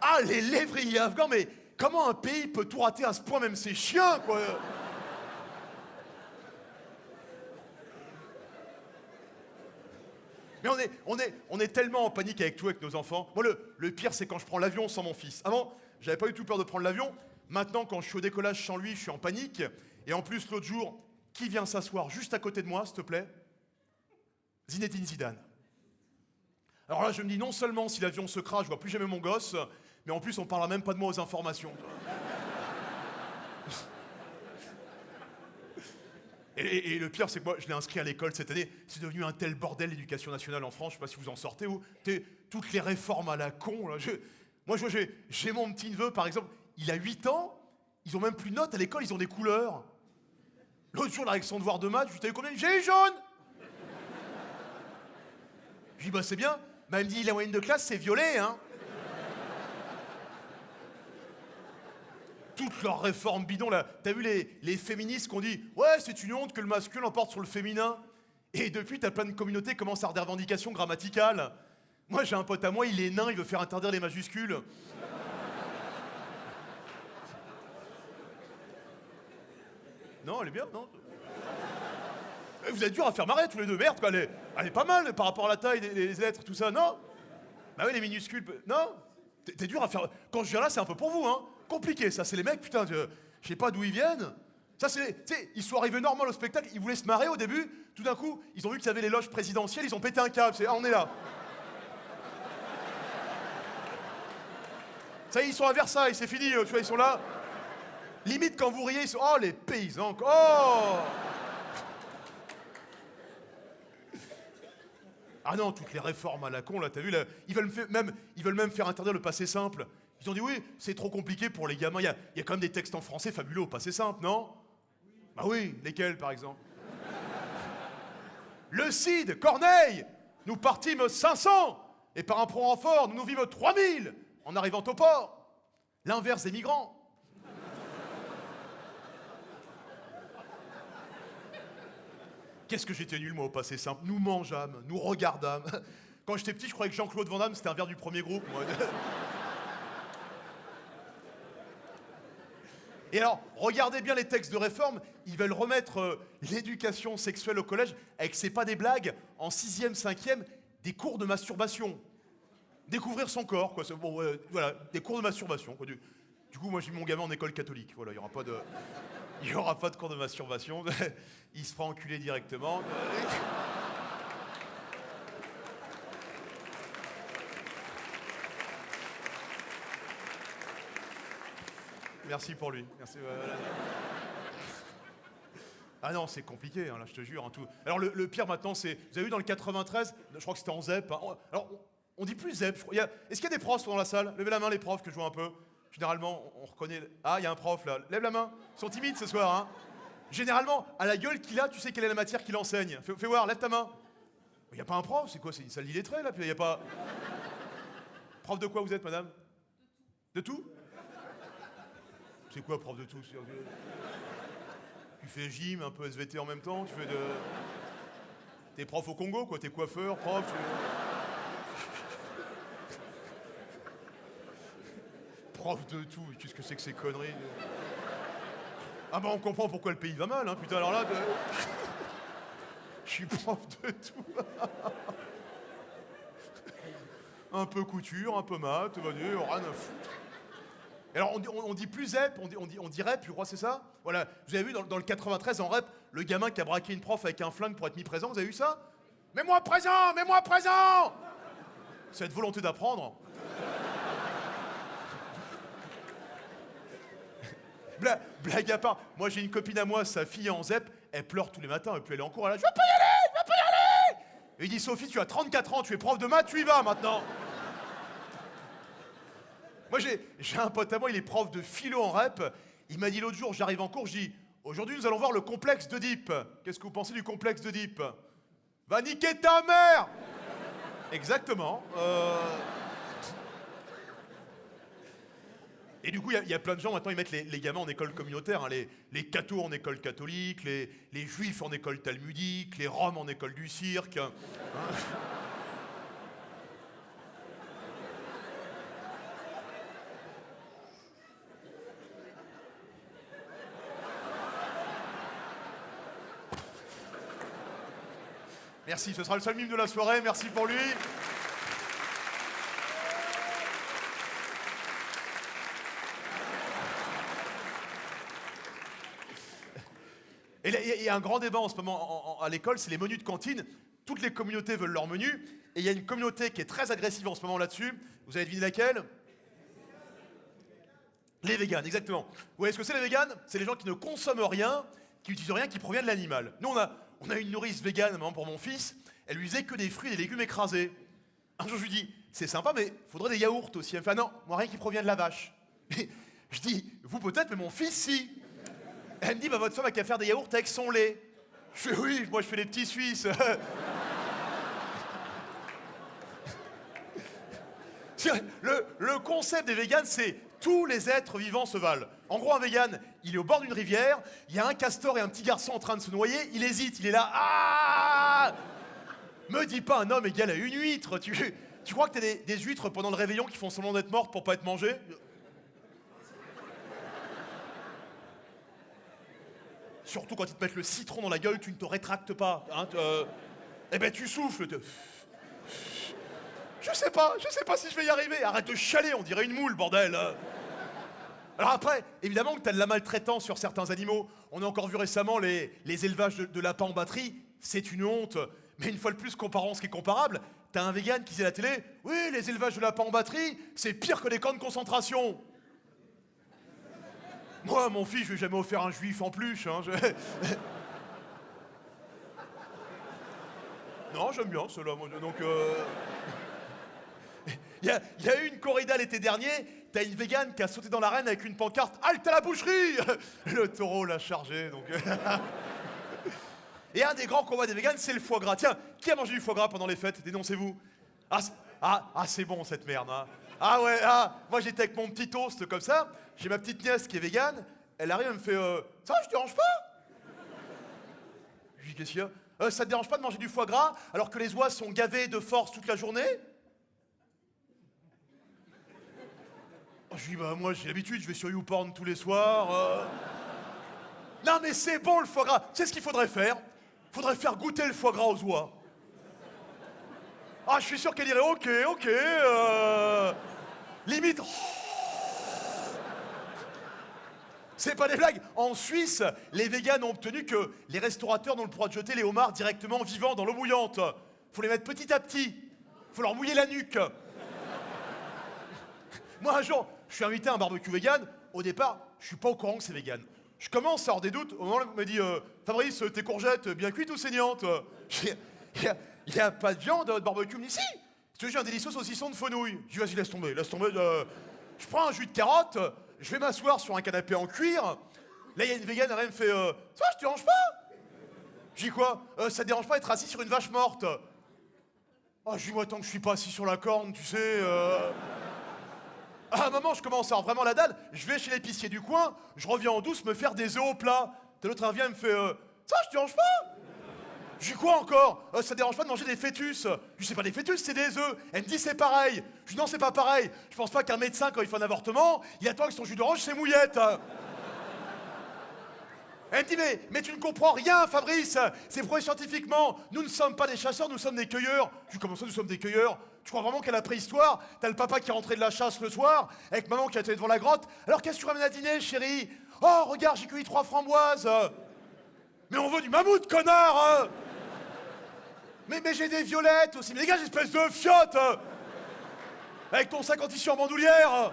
Ah, les lévriers afghans, mais comment un pays peut tout rater à ce point, même ses chiens, quoi? Mais on est tellement en panique avec tout, avec nos enfants. Moi, le pire, c'est quand je prends l'avion sans mon fils. Avant, j'avais pas eu tout peur de prendre l'avion. Maintenant, quand je suis au décollage sans lui, je suis en panique. Et en plus, l'autre jour, qui vient s'asseoir juste à côté de moi, s'il te plaît? Zinedine Zidane. Alors là, je me dis, non seulement si l'avion se crache, je vois plus jamais mon gosse, mais en plus, on parlera même pas de moi aux informations. Et le pire, c'est que moi, je l'ai inscrit à l'école cette année. C'est devenu un tel bordel, l'éducation nationale en France. Je sais pas si vous en sortez ou... Toutes les réformes à la con, là. Moi, j'ai mon petit-neveu, par exemple, il a 8 ans. Ils ont même plus de notes à l'école, ils ont des couleurs. L'autre jour, là, avec son devoir de maths, je lui dis, t'as eu combien? J'ai eu jaune. Je lui dis, bah c'est bien. Bah, elle me dit, la moyenne de classe, c'est violet, hein. Toutes leurs réformes bidons, là. T'as vu les féministes qui ont dit « Ouais, c'est une honte que le masculin l'emporte sur le féminin ». Et depuis, t'as plein de communautés qui commencent à avoir des revendications grammaticales. Moi, j'ai un pote à moi, il est nain, il veut faire interdire les majuscules. Non, elle est bien, non? Vous êtes dur à faire marrer tous les deux, merde, quoi. Elle est pas mal par rapport à la taille des lettres, tout ça, non? Bah oui, les minuscules, non? T'es dur à faire... Quand je viens là, c'est un peu pour vous, hein. Compliqué, ça, c'est les mecs, putain, je sais pas d'où ils viennent. Ça, c'est tu sais, ils sont arrivés normal au spectacle, ils voulaient se marrer au début, tout d'un coup, ils ont vu qu'il y avait les loges présidentielles, ils ont pété un câble, ah, on est là. Ça y est, ils sont à Versailles, c'est fini, tu vois, ils sont là. Limite, quand vous riez, ils sont, oh, les paysans, oh. Ah non, toutes les réformes à la con, là, t'as vu, là, ils veulent même faire interdire le passé simple. Ils ont dit, oui, c'est trop compliqué pour les gamins. Il y a quand même des textes en français fabuleux au passé simple, non? Bah oui, lesquels, par exemple? Le Cid, Corneille, nous partîmes 500, et par un prompt renfort, nous nous vîmes 3000, en arrivant au port. L'inverse des migrants. Qu'est-ce que j'étais nul, moi, au passé simple. Nous mangeâmes, nous regardâmes. Quand j'étais petit, je croyais que Jean-Claude Van Damme, c'était un vers du premier groupe, moi. Et alors, regardez bien les textes de réforme, ils veulent remettre l'éducation sexuelle au collège avec, c'est pas des blagues, en 6e, 5e, des cours de masturbation. Découvrir son corps, quoi. Bon, voilà, des cours de masturbation, quoi. Du coup, moi, j'ai mis mon gamin en école catholique. Voilà, il n'y aura pas de cours de masturbation. Il se fera enculer directement. Merci pour lui. Merci. Ah non, c'est compliqué, hein, là, je te jure. Hein, tout. Alors, le pire maintenant, c'est... Vous avez vu dans le 93, je crois que c'était en ZEP. Hein, alors, on dit plus ZEP, je crois. Est-ce qu'il y a des profs dans la salle? Levez la main, les profs, que je vois un peu. Généralement, on reconnaît... Ah, il y a un prof, là. Lève la main. Ils sont timides ce soir, hein. Généralement, à la gueule qu'il a, tu sais quelle est la matière qu'il enseigne. Fais voir, lève ta main. Il n'y a pas un prof, c'est quoi? C'est une salle d'illettrés, là. Puis il n'y a pas... Prof de quoi vous êtes, madame? De tout? C'est quoi, prof de tout? Tu fais gym, un peu SVT en même temps, tu fais de... T'es prof au Congo, quoi, t'es coiffeur, prof, Prof de tout, qu'est-ce que c'est que ces conneries? Ah bah on comprend pourquoi le pays va mal, hein, putain, alors là... Je suis prof de tout. Un peu couture, un peu maths, rien à foutre. Alors on dit plus ZEP, on dit REP, je crois, c'est ça? Voilà, vous avez vu dans le 93 en REP, le gamin qui a braqué une prof avec un flingue pour être mis présent, vous avez vu ça? Mets-moi présent, mets-moi présent. Cette volonté d'apprendre. Blague à part, moi j'ai une copine à moi, sa fille est en ZEP, elle pleure tous les matins, et puis elle est en cours, elle a « Je veux pas y aller, je veux pas y aller !» Et il dit « Sophie, tu as 34 ans, tu es prof de maths, tu y vas maintenant !» Moi j'ai un pote à moi, il est prof de philo en REP, il m'a dit l'autre jour, j'arrive en cours, je dis « Aujourd'hui nous allons voir le complexe d'Oedipe. Qu'est-ce que vous pensez du complexe d'Oedipe ?»« Va niquer ta mère !» Exactement. Et du coup, il y a plein de gens, maintenant, ils mettent les gamins en école communautaire. Hein, les cathos en école catholique, les juifs en école talmudique, les roms en école du cirque. Hein. Merci, ce sera le seul mime de la soirée, merci pour lui. Et il y a un grand débat en ce moment à l'école, c'est les menus de cantine. Toutes les communautés veulent leur menu, et il y a une communauté qui est très agressive en ce moment là-dessus. Vous avez deviné laquelle? Les véganes, exactement. Vous voyez ce que c'est les véganes? C'est les gens qui ne consomment rien, qui n'utilisent rien qui provient de l'animal. Nous, on a une nourrice végane maintenant pour mon fils, elle lui faisait que des fruits et des légumes écrasés. Un jour, je lui dis, c'est sympa, mais il faudrait des yaourts aussi. Elle me fait, ah non, moi rien qui provient de la vache. Et je dis, vous peut-être, mais mon fils, si. Elle me dit, bah, votre femme a qu'à faire des yaourts avec son lait. Je fais, oui, moi je fais des petits Suisses. Le concept des véganes, c'est tous les êtres vivants se valent. En gros, un végane, il est au bord d'une rivière, il y a un castor et un petit garçon en train de se noyer, il hésite, il est là, ah! Me dis pas un homme égal à une huître. Tu crois que t'as des huîtres pendant le réveillon qui font semblant d'être mortes pour pas être mangées? Surtout quand ils te mettent le citron dans la gueule, tu ne te rétractes pas. Hein, eh ben tu souffles. Je sais pas si je vais y arriver. Arrête de chialer, on dirait une moule, bordel. Alors après, évidemment que t'as de la maltraitance sur certains animaux. On a encore vu récemment les élevages de lapins en batterie. C'est une honte. Mais une fois de plus, comparons ce qui est comparable, t'as un vegan qui disait à la télé, oui, les élevages de lapins en batterie, c'est pire que les camps de concentration. Moi, mon fils, je lui ai jamais offert un juif en plus. Hein, Non, j'aime bien cela. Donc, il y a eu une corrida l'été dernier, t'as une végane qui a sauté dans l'arène avec une pancarte « Halte à la boucherie !» Le taureau l'a chargé, donc... Et un des grands combats des véganes, c'est le foie gras. Tiens, qui a mangé du foie gras pendant les fêtes? Dénoncez-vous. C'est bon cette merde. Hein. Ah ouais, moi j'étais avec mon petit toast comme ça, j'ai ma petite nièce qui est végane, elle arrive, elle me fait « Ça, je te dérange pas ?» Je lui dis « Qu'est-ce qu'il y a ?»« Ça te dérange pas de manger du foie gras alors que les oies sont gavées de force toute la journée ?» Je lui dis « Bah moi j'ai l'habitude, je vais sur YouPorn tous les soirs. Non mais c'est bon le foie gras. Tu sais ce qu'il faudrait faire? Faudrait faire goûter le foie gras aux oies. Ah, je suis sûr qu'elle dirait ok, limite. C'est pas des blagues. En Suisse, les véganes ont obtenu que les restaurateurs n'ont le droit de jeter les homards directement vivants dans l'eau bouillante. Faut les mettre petit à petit. Faut leur mouiller la nuque. Moi un jour, je suis invité à un barbecue vegan. Au départ, je suis pas au courant que c'est vegan. Je commence à avoir des doutes au moment où on me dit Fabrice, tes courgettes bien cuites ou saignantes? Il n'y a pas de viande à votre barbecue. Il me dit si, j'ai un délicieux saucisson de fenouil. Je dis vas-y, laisse tomber. Je prends un jus de carotte, je vais m'asseoir sur un canapé en cuir. Là, il y a une végane, elle me fait ça, je te dérange pas? Je dis quoi? Ça te dérange pas d'être assis sur une vache morte? Oh, je dis moi, tant que je suis pas assis sur la corne, tu sais. À un moment, je commence à avoir vraiment la dalle, je vais chez l'épicier du coin, je reviens en douce me faire des œufs au plat. L'autre revient et me fait ça, je te dérange pas? Je dis quoi encore? Ça te dérange pas de manger des fœtus? Je dis c'est pas des fœtus, c'est des œufs. Elle me dit c'est pareil. Je dis non, c'est pas pareil. Je pense pas qu'un médecin, quand il fait un avortement, il attend que son jus d'orange, c'est mouillette. Elle me dit mais tu ne comprends rien, Fabrice. C'est prouvé scientifiquement. Nous ne sommes pas des chasseurs, nous sommes des cueilleurs. Je dis comment ça, nous sommes des cueilleurs? Tu crois vraiment qu'à la préhistoire, t'as le papa qui est rentré de la chasse le soir, avec maman qui a été devant la grotte? Alors qu'est-ce que tu ramènes à dîner, chérie? Oh, regarde, j'ai cueilli 3 framboises. Mais on veut du mammouth, connard. Mais j'ai des violettes aussi. Mais dégage, espèce de fiotte. Avec ton sac en tissu en bandoulière.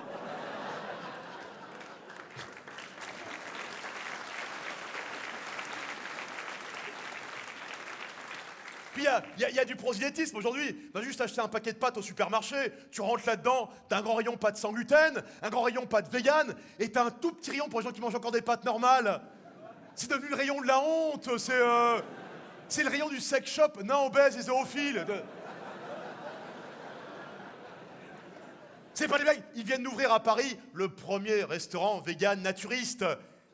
Puis il y a du prosélytisme aujourd'hui. T'as juste acheté un paquet de pâtes au supermarché, tu rentres là-dedans, t'as un grand rayon pâtes sans gluten, un grand rayon pâtes vegan, et t'as un tout petit rayon pour les gens qui mangent encore des pâtes normales. C'est devenu le rayon de la honte, c'est le rayon du sex shop, nain obèse et zoophile. C'est pas des blagues, ils viennent d'ouvrir à Paris le premier restaurant vegan naturiste.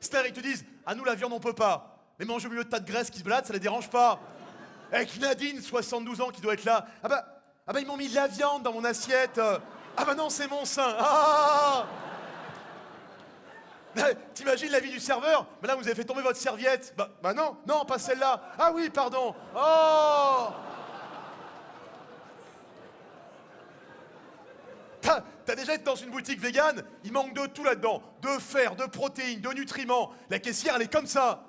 C'est-à-dire, ils te disent, à nous la viande on peut pas, mais manger au milieu de tas de graisse qui se baladent, ça les dérange pas. Avec Nadine, 72 ans, qui doit être là. Ah bah ils m'ont mis de la viande dans mon assiette. Ah bah non, c'est mon sein. Ah. T'imagines la vie du serveur? Mais là, vous avez fait tomber votre serviette. Bah non, pas celle-là. Ah oui, pardon. Oh. T'as déjà été dans une boutique végane? Il manque de tout là-dedans. De fer, de protéines, de nutriments. La caissière, elle est comme ça.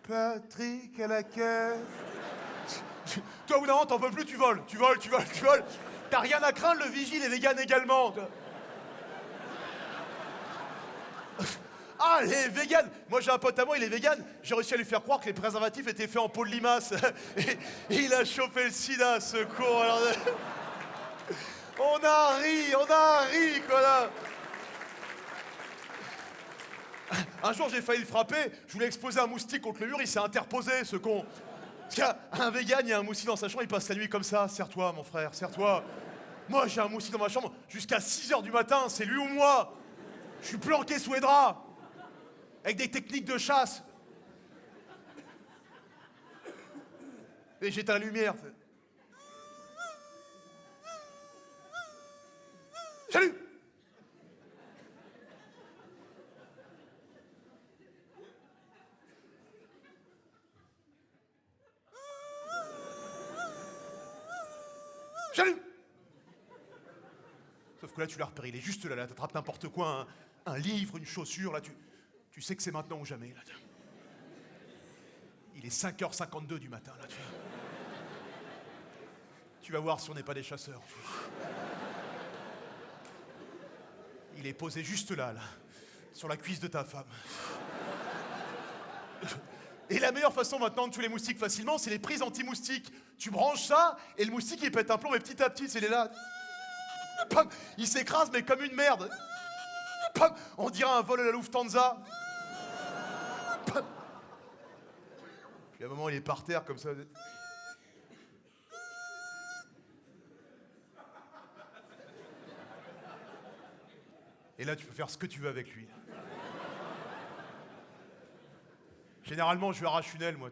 Patrick à la caisse. Toi, au bout d'un moment, t'en peux plus, tu voles. T'as rien à craindre, le vigile est vegan également. Ah, les véganes. Moi, j'ai un pote à moi, il est vegan. J'ai réussi à lui faire croire que les préservatifs étaient faits en peau de limace. Et il a chopé le sida, ce con. Alors, on a ri, quoi, là. Un jour, j'ai failli le frapper. Je voulais exposer un moustique contre le mur, il s'est interposé, ce con. Parce qu'il y a un vegan, il y a un moustique dans sa chambre, il passe la nuit comme ça. Serre-toi, mon frère, serre-toi. Moi, j'ai un moustique dans ma chambre jusqu'à 6h du matin, c'est lui ou moi. Je suis planqué sous les draps. Avec des techniques de chasse. Et j'éteins la lumière. Salut! Salut! Sauf que là, tu l'as repéré, il est juste là, t'attrapes n'importe quoi, un livre, une chaussure, là, tu sais que c'est maintenant ou jamais, là. Il est 5h52 du matin, là, tu vas voir si on n'est pas des chasseurs. Il est posé juste là, sur la cuisse de ta femme. Et la meilleure façon maintenant de tuer les moustiques facilement, c'est les prises anti-moustiques. Tu branches ça, et le moustique, il pète un plomb, mais petit à petit, il est là. Il s'écrase, mais comme une merde. On dirait un vol à la Lufthansa. Puis à un moment, il est par terre, comme ça. Et là, tu peux faire ce que tu veux avec lui. Généralement, je lui arrache une aile, moi.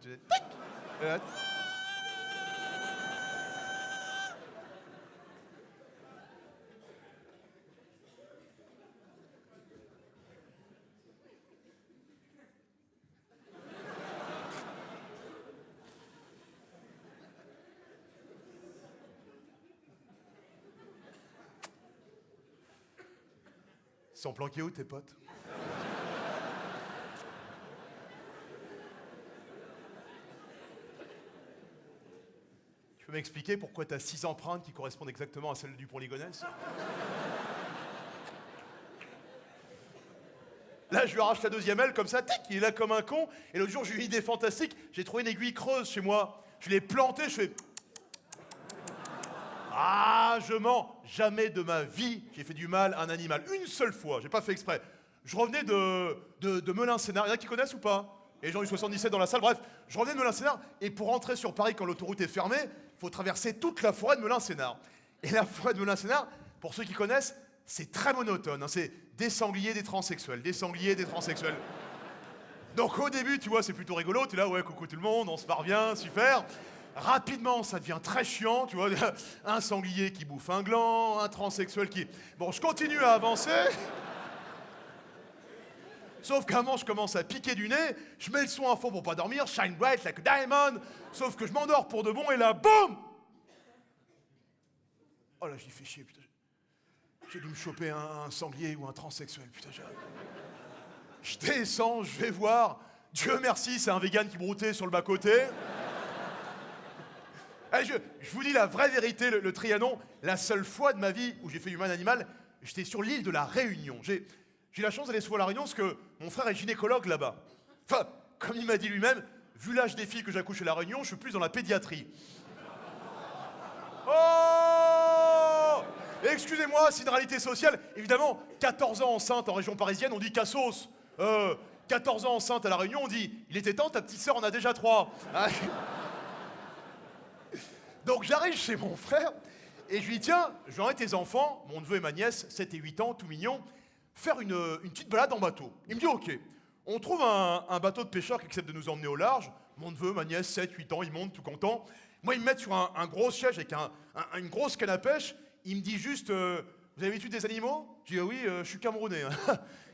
Ils sont planqués où, tes potes? Tu peux m'expliquer pourquoi t'as 6 empreintes qui correspondent exactement à celles du Pont Ligonnès? Là, je lui arrache la deuxième aile comme ça, tic, il est là comme un con. Et l'autre jour, j'ai eu une idée fantastique. J'ai trouvé une aiguille creuse chez moi. Je l'ai plantée, je fais... Ah, je mens. Jamais de ma vie, j'ai fait du mal à un animal. Une seule fois, j'ai pas fait exprès. Je revenais de Melun-Sénart. Il y en a qui connaissent ou pas? Et les gens du 77 dans la salle. Bref, je revenais de Melun-Sénart. Et pour rentrer sur Paris quand l'autoroute est fermée, il faut traverser toute la forêt de Melun-Sénart. Et la forêt de Melun-Sénart, pour ceux qui connaissent, c'est très monotone. Hein. C'est des sangliers, des transsexuels. Des sangliers, des transsexuels. Donc au début, tu vois, c'est plutôt rigolo. Tu es là, ouais, coucou tout le monde, on se marre bien, super. Rapidement, ça devient très chiant, tu vois. Un sanglier qui bouffe un gland, un transsexuel qui... Bon, je continue à avancer. Sauf qu'à un moment, je commence à piquer du nez, je mets le son à fond pour pas dormir, shine bright like a diamond, sauf que je m'endors pour de bon, et là, boum! Oh là, j'y fais chier, putain. J'ai dû me choper un sanglier ou un transsexuel, putain. Je descends, je vais voir. Dieu merci, c'est un vegan qui broutait sur le bas-côté. Je vous dis la vraie vérité, le Trianon, la seule fois de ma vie où j'ai fait humain animal, j'étais sur l'île de la Réunion. J'ai eu la chance d'aller souvent à la Réunion parce que mon frère est gynécologue là-bas. Enfin, comme il m'a dit lui-même, vu l'âge des filles que j'accouche à la Réunion, je suis plus dans la pédiatrie. Oh! Excusez-moi, c'est une réalité sociale. Évidemment, 14 ans enceinte en région parisienne, on dit cassos. 14 ans enceinte à la Réunion, on dit il était temps, ta petite sœur en a déjà 3. Donc j'arrive chez mon frère et je lui dis tiens, je vais emmener tes enfants, mon neveu et ma nièce, 7 et 8 ans, tout mignons, faire une petite balade en bateau. Il me dit ok. On trouve un bateau de pêcheurs qui accepte de nous emmener au large. Mon neveu, ma nièce, 7, 8 ans, ils montent tout contents. Moi, ils me mettent sur un gros siège avec une grosse canne à pêche. Il me dit juste vous avez l'habitude des animaux? Je dis oui, je suis camerounais.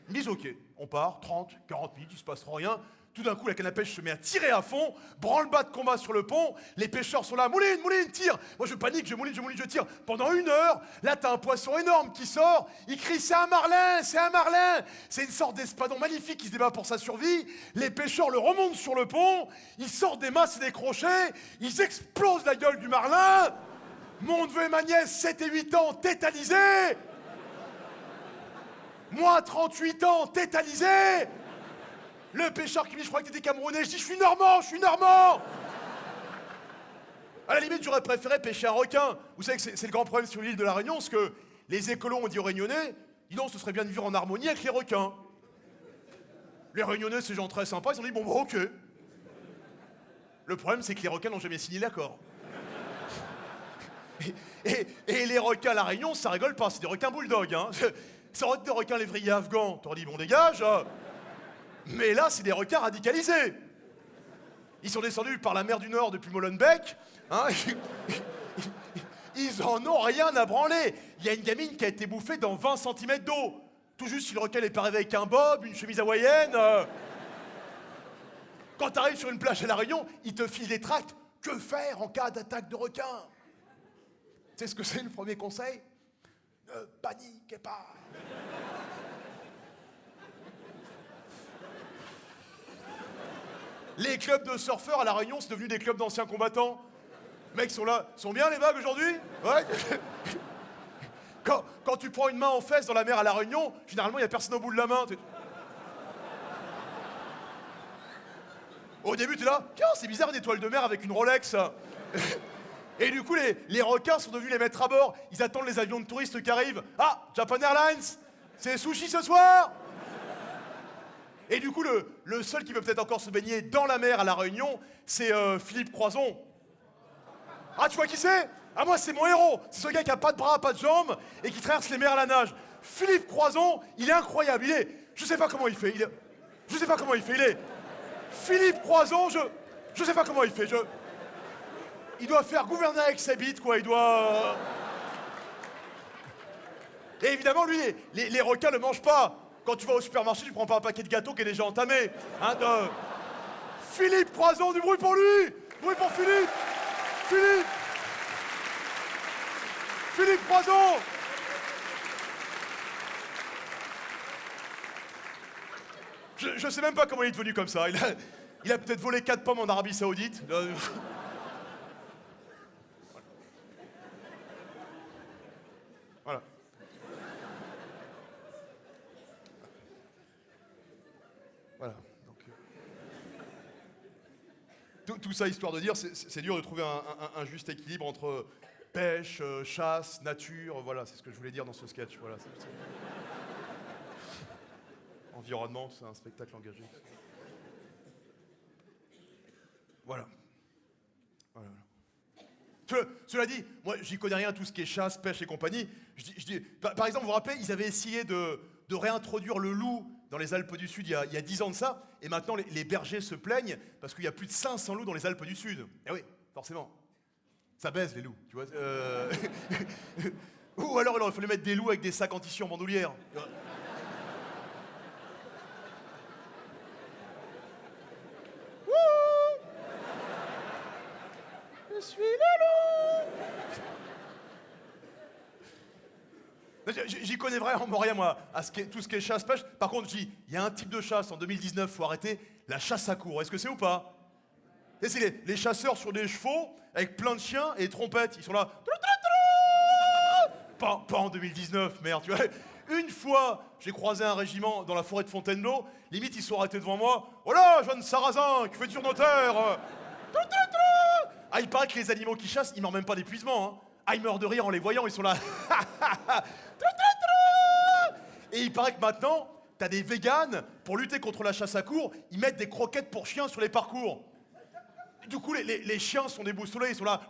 Ils me disent ok, on part, 30, 40 minutes, il se passe trop rien. Tout d'un coup, la canne à pêche se met à tirer à fond, branle-bas de combat sur le pont, les pêcheurs sont là, mouline, mouline, tire. Moi je panique, je mouline, je tire. Pendant 1 heure, là t'as un poisson énorme qui sort, il crie c'est un marlin, c'est un marlin. C'est une sorte d'espadon magnifique qui se débat pour sa survie. Les pêcheurs le remontent sur le pont, ils sortent des masses et des crochets, ils explosent la gueule du marlin. Mon neveu et ma nièce, 7 et 8 ans, tétanisés. Moi, 38 ans, tétanisé. Le pêcheur qui me dit, je crois que t'étais camerounais. Je dis, je suis normand, je suis normand. À la limite, j'aurais préféré pêcher un requin. Vous savez que c'est le grand problème sur l'île de la Réunion, parce que les écolos ont dit aux Réunionnais, dis donc, ce serait bien de vivre en harmonie avec les requins. Les Réunionnais, c'est des gens très sympas, ils ont dit, bon, ok. Le problème, c'est que les requins n'ont jamais signé l'accord. Et les requins à la Réunion, ça rigole pas, c'est des requins bulldogs, hein. Ça aurait été des requins lévriers afghans, t'aurais dit, bon, dégage. Mais là, c'est des requins radicalisés. Ils sont descendus par la mer du Nord depuis Molenbeek. Hein. Ils en ont rien à branler. Il y a une gamine qui a été bouffée dans 20 cm d'eau. Tout juste si le requin est pas arrivé avec un bob, une chemise hawaïenne. Quand tu arrives sur une plage à La Réunion, ils te filent des tracts. Que faire en cas d'attaque de requin? Tu sais ce que c'est le premier conseil? Ne paniquez pas. Les clubs de surfeurs à La Réunion, c'est devenu des clubs d'anciens combattants. Les mecs sont là. Sont bien les vagues aujourd'hui? Ouais. Quand tu prends une main en fesses dans la mer à La Réunion, généralement, il n'y a personne au bout de la main. Au début, tu es là. Tiens, c'est bizarre, une étoile de mer avec une Rolex. Et du coup, les requins sont devenus les maîtres à bord. Ils attendent les avions de touristes qui arrivent. Ah, Japan Airlines, c'est sushi ce soir? Et du coup, le seul qui peut peut-être encore se baigner dans la mer à La Réunion, c'est Philippe Croison. Ah, tu vois qui c'est? Ah, moi, c'est mon héros. C'est ce gars qui a pas de bras, pas de jambes, et qui traverse les mers à la nage. Philippe Croison, il est incroyable. Je sais pas comment il fait. Je sais pas comment il fait. Philippe Croison, je sais pas comment il fait. Il doit faire gouverner avec sa bite, quoi. Il doit... Et évidemment, lui, les requins ne mangent pas. Quand tu vas au supermarché, tu prends pas un paquet de gâteaux qui est déjà entamé. Hein, Philippe Croison, du bruit pour lui! Du bruit pour Philippe! Philippe Croison! Je sais même pas comment il est devenu comme ça. Il a peut-être volé 4 pommes en Arabie Saoudite. Voilà. tout ça histoire de dire, c'est dur de trouver un juste équilibre entre pêche, chasse, nature, voilà, c'est ce que je voulais dire dans ce sketch. Voilà, environnement, c'est un spectacle engagé. Voilà. Voilà. Cela dit, moi j'y connais rien à tout ce qui est chasse, pêche et compagnie. Par exemple, vous vous rappelez, ils avaient essayé de réintroduire le loup dans les Alpes du Sud il y a 10 ans de ça, et maintenant les bergers se plaignent parce qu'il y a plus de 500 loups dans les Alpes du Sud. Eh oui, forcément. Ça baise les loups, tu vois. Ou alors il aurait fallu mettre des loups avec des sacs en tissu en bandoulière. Je suis le loup. J'y connais vraiment rien, moi, à tout ce qui est chasse-pêche. Par contre, il y a un type de chasse en 2019, faut arrêter, la chasse à courre. Est-ce que c'est ou pas? Et c'est les chasseurs sur des chevaux, avec plein de chiens et des trompettes. Ils sont là. Pas en 2019, merde, tu vois. Une fois, j'ai croisé un régiment dans la forêt de Fontainebleau. Limite, ils sont arrêtés devant moi. Oh là, jeune sarrasin, qui fait dur notaire. Ah, il paraît que les animaux qui chassent, ils meurent même pas d'épuisement. Hein. Ah, ils meurent de rire en les voyant, ils sont là. Et il paraît que maintenant, t'as des véganes, pour lutter contre la chasse à courre, ils mettent des croquettes pour chiens sur les parcours. Du coup, les chiens sont déboussolés, ils sont là.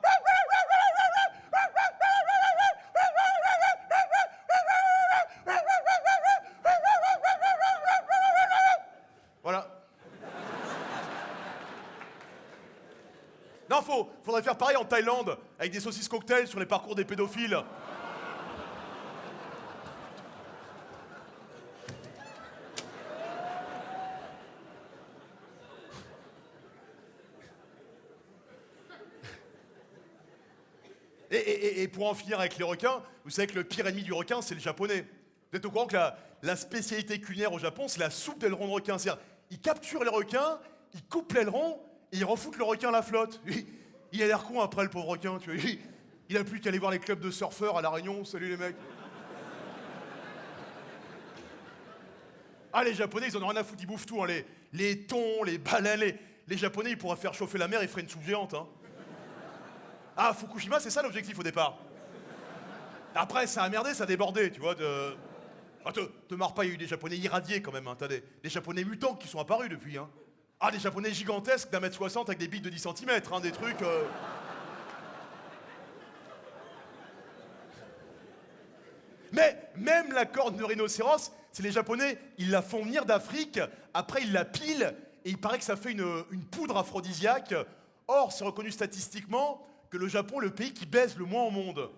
Voilà. Non, faudrait faire pareil en Thaïlande, avec des saucisses cocktails sur les parcours des pédophiles. Et pour en finir avec les requins, vous savez que le pire ennemi du requin, c'est le japonais. Vous êtes au courant que la spécialité culinaire au Japon, c'est la soupe d'aileron de requin. C'est-à-dire, ils capturent les requins, ils coupent l'aileron, et ils refoutent le requin à la flotte. Il a l'air con après, le pauvre requin, tu vois. Il a plus qu'à aller voir les clubs de surfeurs à La Réunion. Salut les mecs. Ah, les Japonais, ils en ont rien à foutre, ils bouffent tout. Hein. Les thons, les baleines, les Japonais, ils pourraient faire chauffer la mer, ils feraient une soupe géante. Hein. Ah, Fukushima, c'est ça l'objectif au départ. Après, ça a merdé, ça a débordé, tu vois. Ah, te marre pas, il y a eu des Japonais irradiés quand même. Hein. T'as des Japonais mutants qui sont apparus depuis. Hein. Ah, des Japonais gigantesques d'1m60 avec des bites de 10 cm, hein, des trucs... Mais même la corne de rhinocéros, c'est les Japonais, ils la font venir d'Afrique, après ils la pilent, et il paraît que ça fait une poudre aphrodisiaque. Or, c'est reconnu statistiquement que le Japon est le pays qui baise le moins au monde.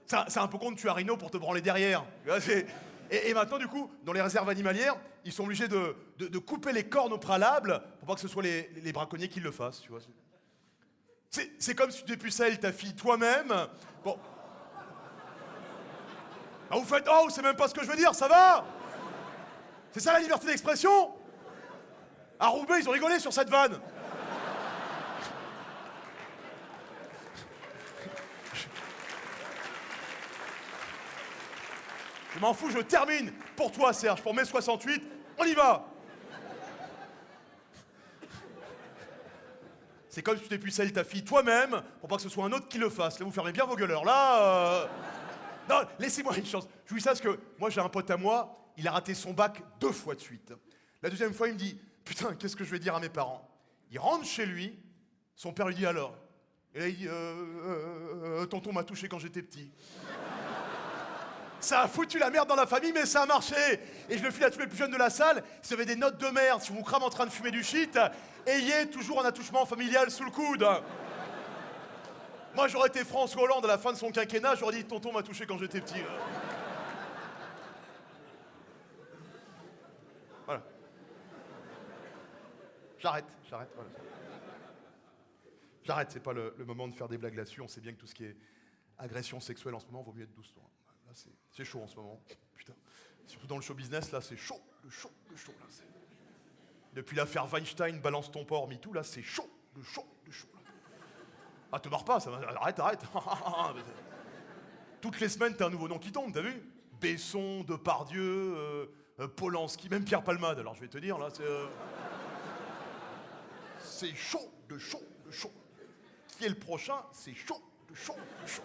C'est un peu con de tuer un rhino pour te branler derrière. Et maintenant, du coup, dans les réserves animalières, ils sont obligés de couper les cornes au préalable pour pas que ce soit les braconniers qui le fassent, tu vois. C'est comme si tu dépucelles ta fille toi-même. Bon. Ah, vous faites « Oh, c'est même pas ce que je veux dire, ça va ?» C'est ça la liberté d'expression? À Roubaix, ils ont rigolé sur cette vanne. Je m'en fous, je termine. Pour toi, Serge, pour mai 68, on y va. C'est comme si tu dépucelles ta fille toi-même pour pas que ce soit un autre qui le fasse. Là, vous fermez bien vos gueuleurs. Là, Non, laissez-moi une chance. Je vous dis ça parce que moi, j'ai un pote à moi, il a raté son bac 2 fois de suite. La deuxième fois, il me dit « Putain, qu'est-ce que je vais dire à mes parents ?» Il rentre chez lui, son père lui dit « Alors ?» Et là, il dit Tonton m'a touché quand j'étais petit. » Ça a foutu la merde dans la famille, mais ça a marché. Et je le file à tous les plus jeunes de la salle. Si vous avez des notes de merde, si vous crame en train de fumer du shit, ayez toujours un attouchement familial sous le coude. Moi, j'aurais été François Hollande à la fin de son quinquennat, j'aurais dit « Tonton m'a touché quand j'étais petit. » Voilà. J'arrête, voilà. J'arrête, c'est pas le moment de faire des blagues là-dessus. On sait bien que tout ce qui est agression sexuelle en ce moment, vaut mieux être douce. Là, c'est chaud en ce moment. Putain. Surtout dans le show business, là, c'est chaud. Le chaud. Là, depuis l'affaire Weinstein, balance ton porc, MeToo, là, c'est chaud. Le chaud. Là. Ah, te marre pas, ça va. Arrête. Toutes les semaines, t'as un nouveau nom qui tombe, t'as vu? Besson, Depardieu, Polanski, même Pierre Palmade. Alors, je vais te dire, là, c'est chaud, de chaud, de chaud. Qui est le prochain? C'est chaud, de chaud, de chaud.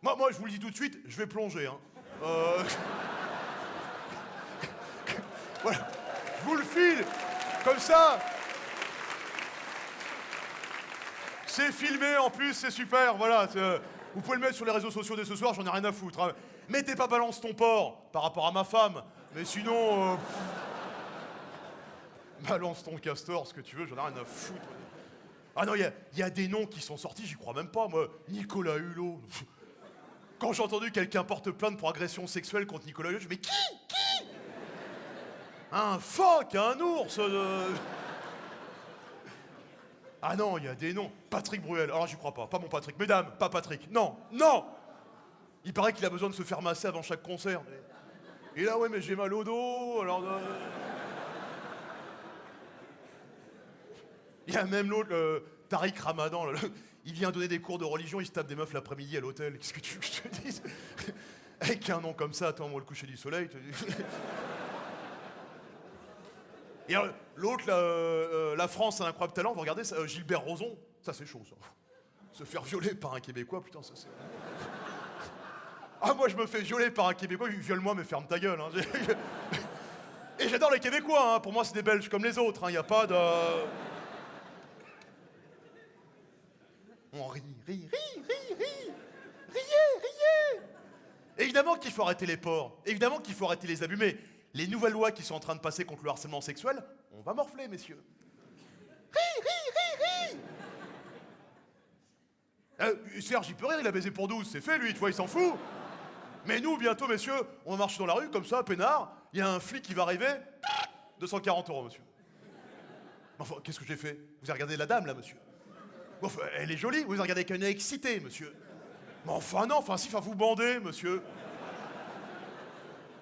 Moi, je vous le dis tout de suite, je vais plonger. Hein. Voilà, je vous le file, comme ça. C'est filmé en plus, c'est super, voilà. Vous pouvez le mettre sur les réseaux sociaux dès ce soir, j'en ai rien à foutre. Hein. Mettez pas balance ton porc par rapport à ma femme, mais sinon... balance ton castor, ce que tu veux, j'en ai rien à foutre. Ah non, il y a des noms qui sont sortis, j'y crois même pas, moi. Nicolas Hulot. Quand j'ai entendu quelqu'un porte plainte pour agression sexuelle contre Nicolas Hulot, je me dis, qui un phoque, un ours Ah non, il y a des noms. Patrick Bruel, alors j'y crois pas mon Patrick. Mesdames, pas Patrick, non, non. Il paraît qu'il a besoin de se faire masser avant chaque concert. Et là, ouais, mais j'ai mal au dos, alors... Il y a même l'autre, Tariq Ramadan, il vient donner des cours de religion, il se tape des meufs l'après-midi à l'hôtel. Qu'est-ce que tu veux que je te dise? Avec un nom comme ça, attends-moi le coucher du soleil. Et l'autre, la France a un incroyable talent, vous regardez, ça, Gilbert Rozon, ça c'est chaud ça. Se faire violer par un Québécois, putain, ça c'est... Ah, moi je me fais violer par un Québécois, viole-moi mais ferme ta gueule. Hein. Et j'adore les Québécois, hein. Pour moi c'est des Belges comme les autres, il n'y a pas de... On rit. Riez. Évidemment qu'il faut arrêter les porcs, évidemment qu'il faut arrêter les abus, mais les nouvelles lois qui sont en train de passer contre le harcèlement sexuel, on va morfler, messieurs. Ris. Serge, il peut rire, il a baisé pour 12, c'est fait lui, tu vois, il s'en fout. Mais nous, bientôt, messieurs, on va marcher dans la rue, comme ça, peinard, il y a un flic qui va arriver, 240 €, monsieur. Enfin, qu'est-ce que j'ai fait? Vous avez regardé la dame, là, monsieur? Enfin, elle est jolie, vous avez regardé qu'un œil excité, monsieur. Mais enfin, non, enfin, si, enfin, vous bandez, monsieur.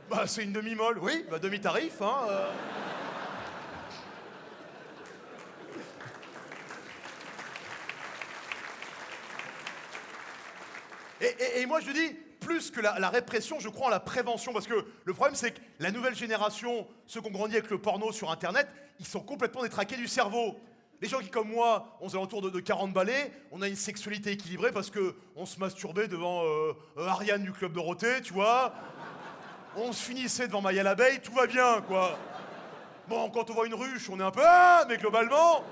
Bah, c'est une demi-molle, oui, bah, demi-tarif, hein. Et moi, je dis, plus que la répression, je crois en la prévention, parce que le problème, c'est que la nouvelle génération, ceux qui ont grandi avec le porno sur Internet, ils sont complètement détraqués du cerveau. Les gens qui, comme moi, ont aux alentours de 40 balais, on a une sexualité équilibrée parce qu'on se masturbait devant Ariane du Club Dorothée, tu vois. On se finissait devant Maya l'abeille, tout va bien, quoi. Bon, quand on voit une ruche, on est un peu... Ah, mais globalement,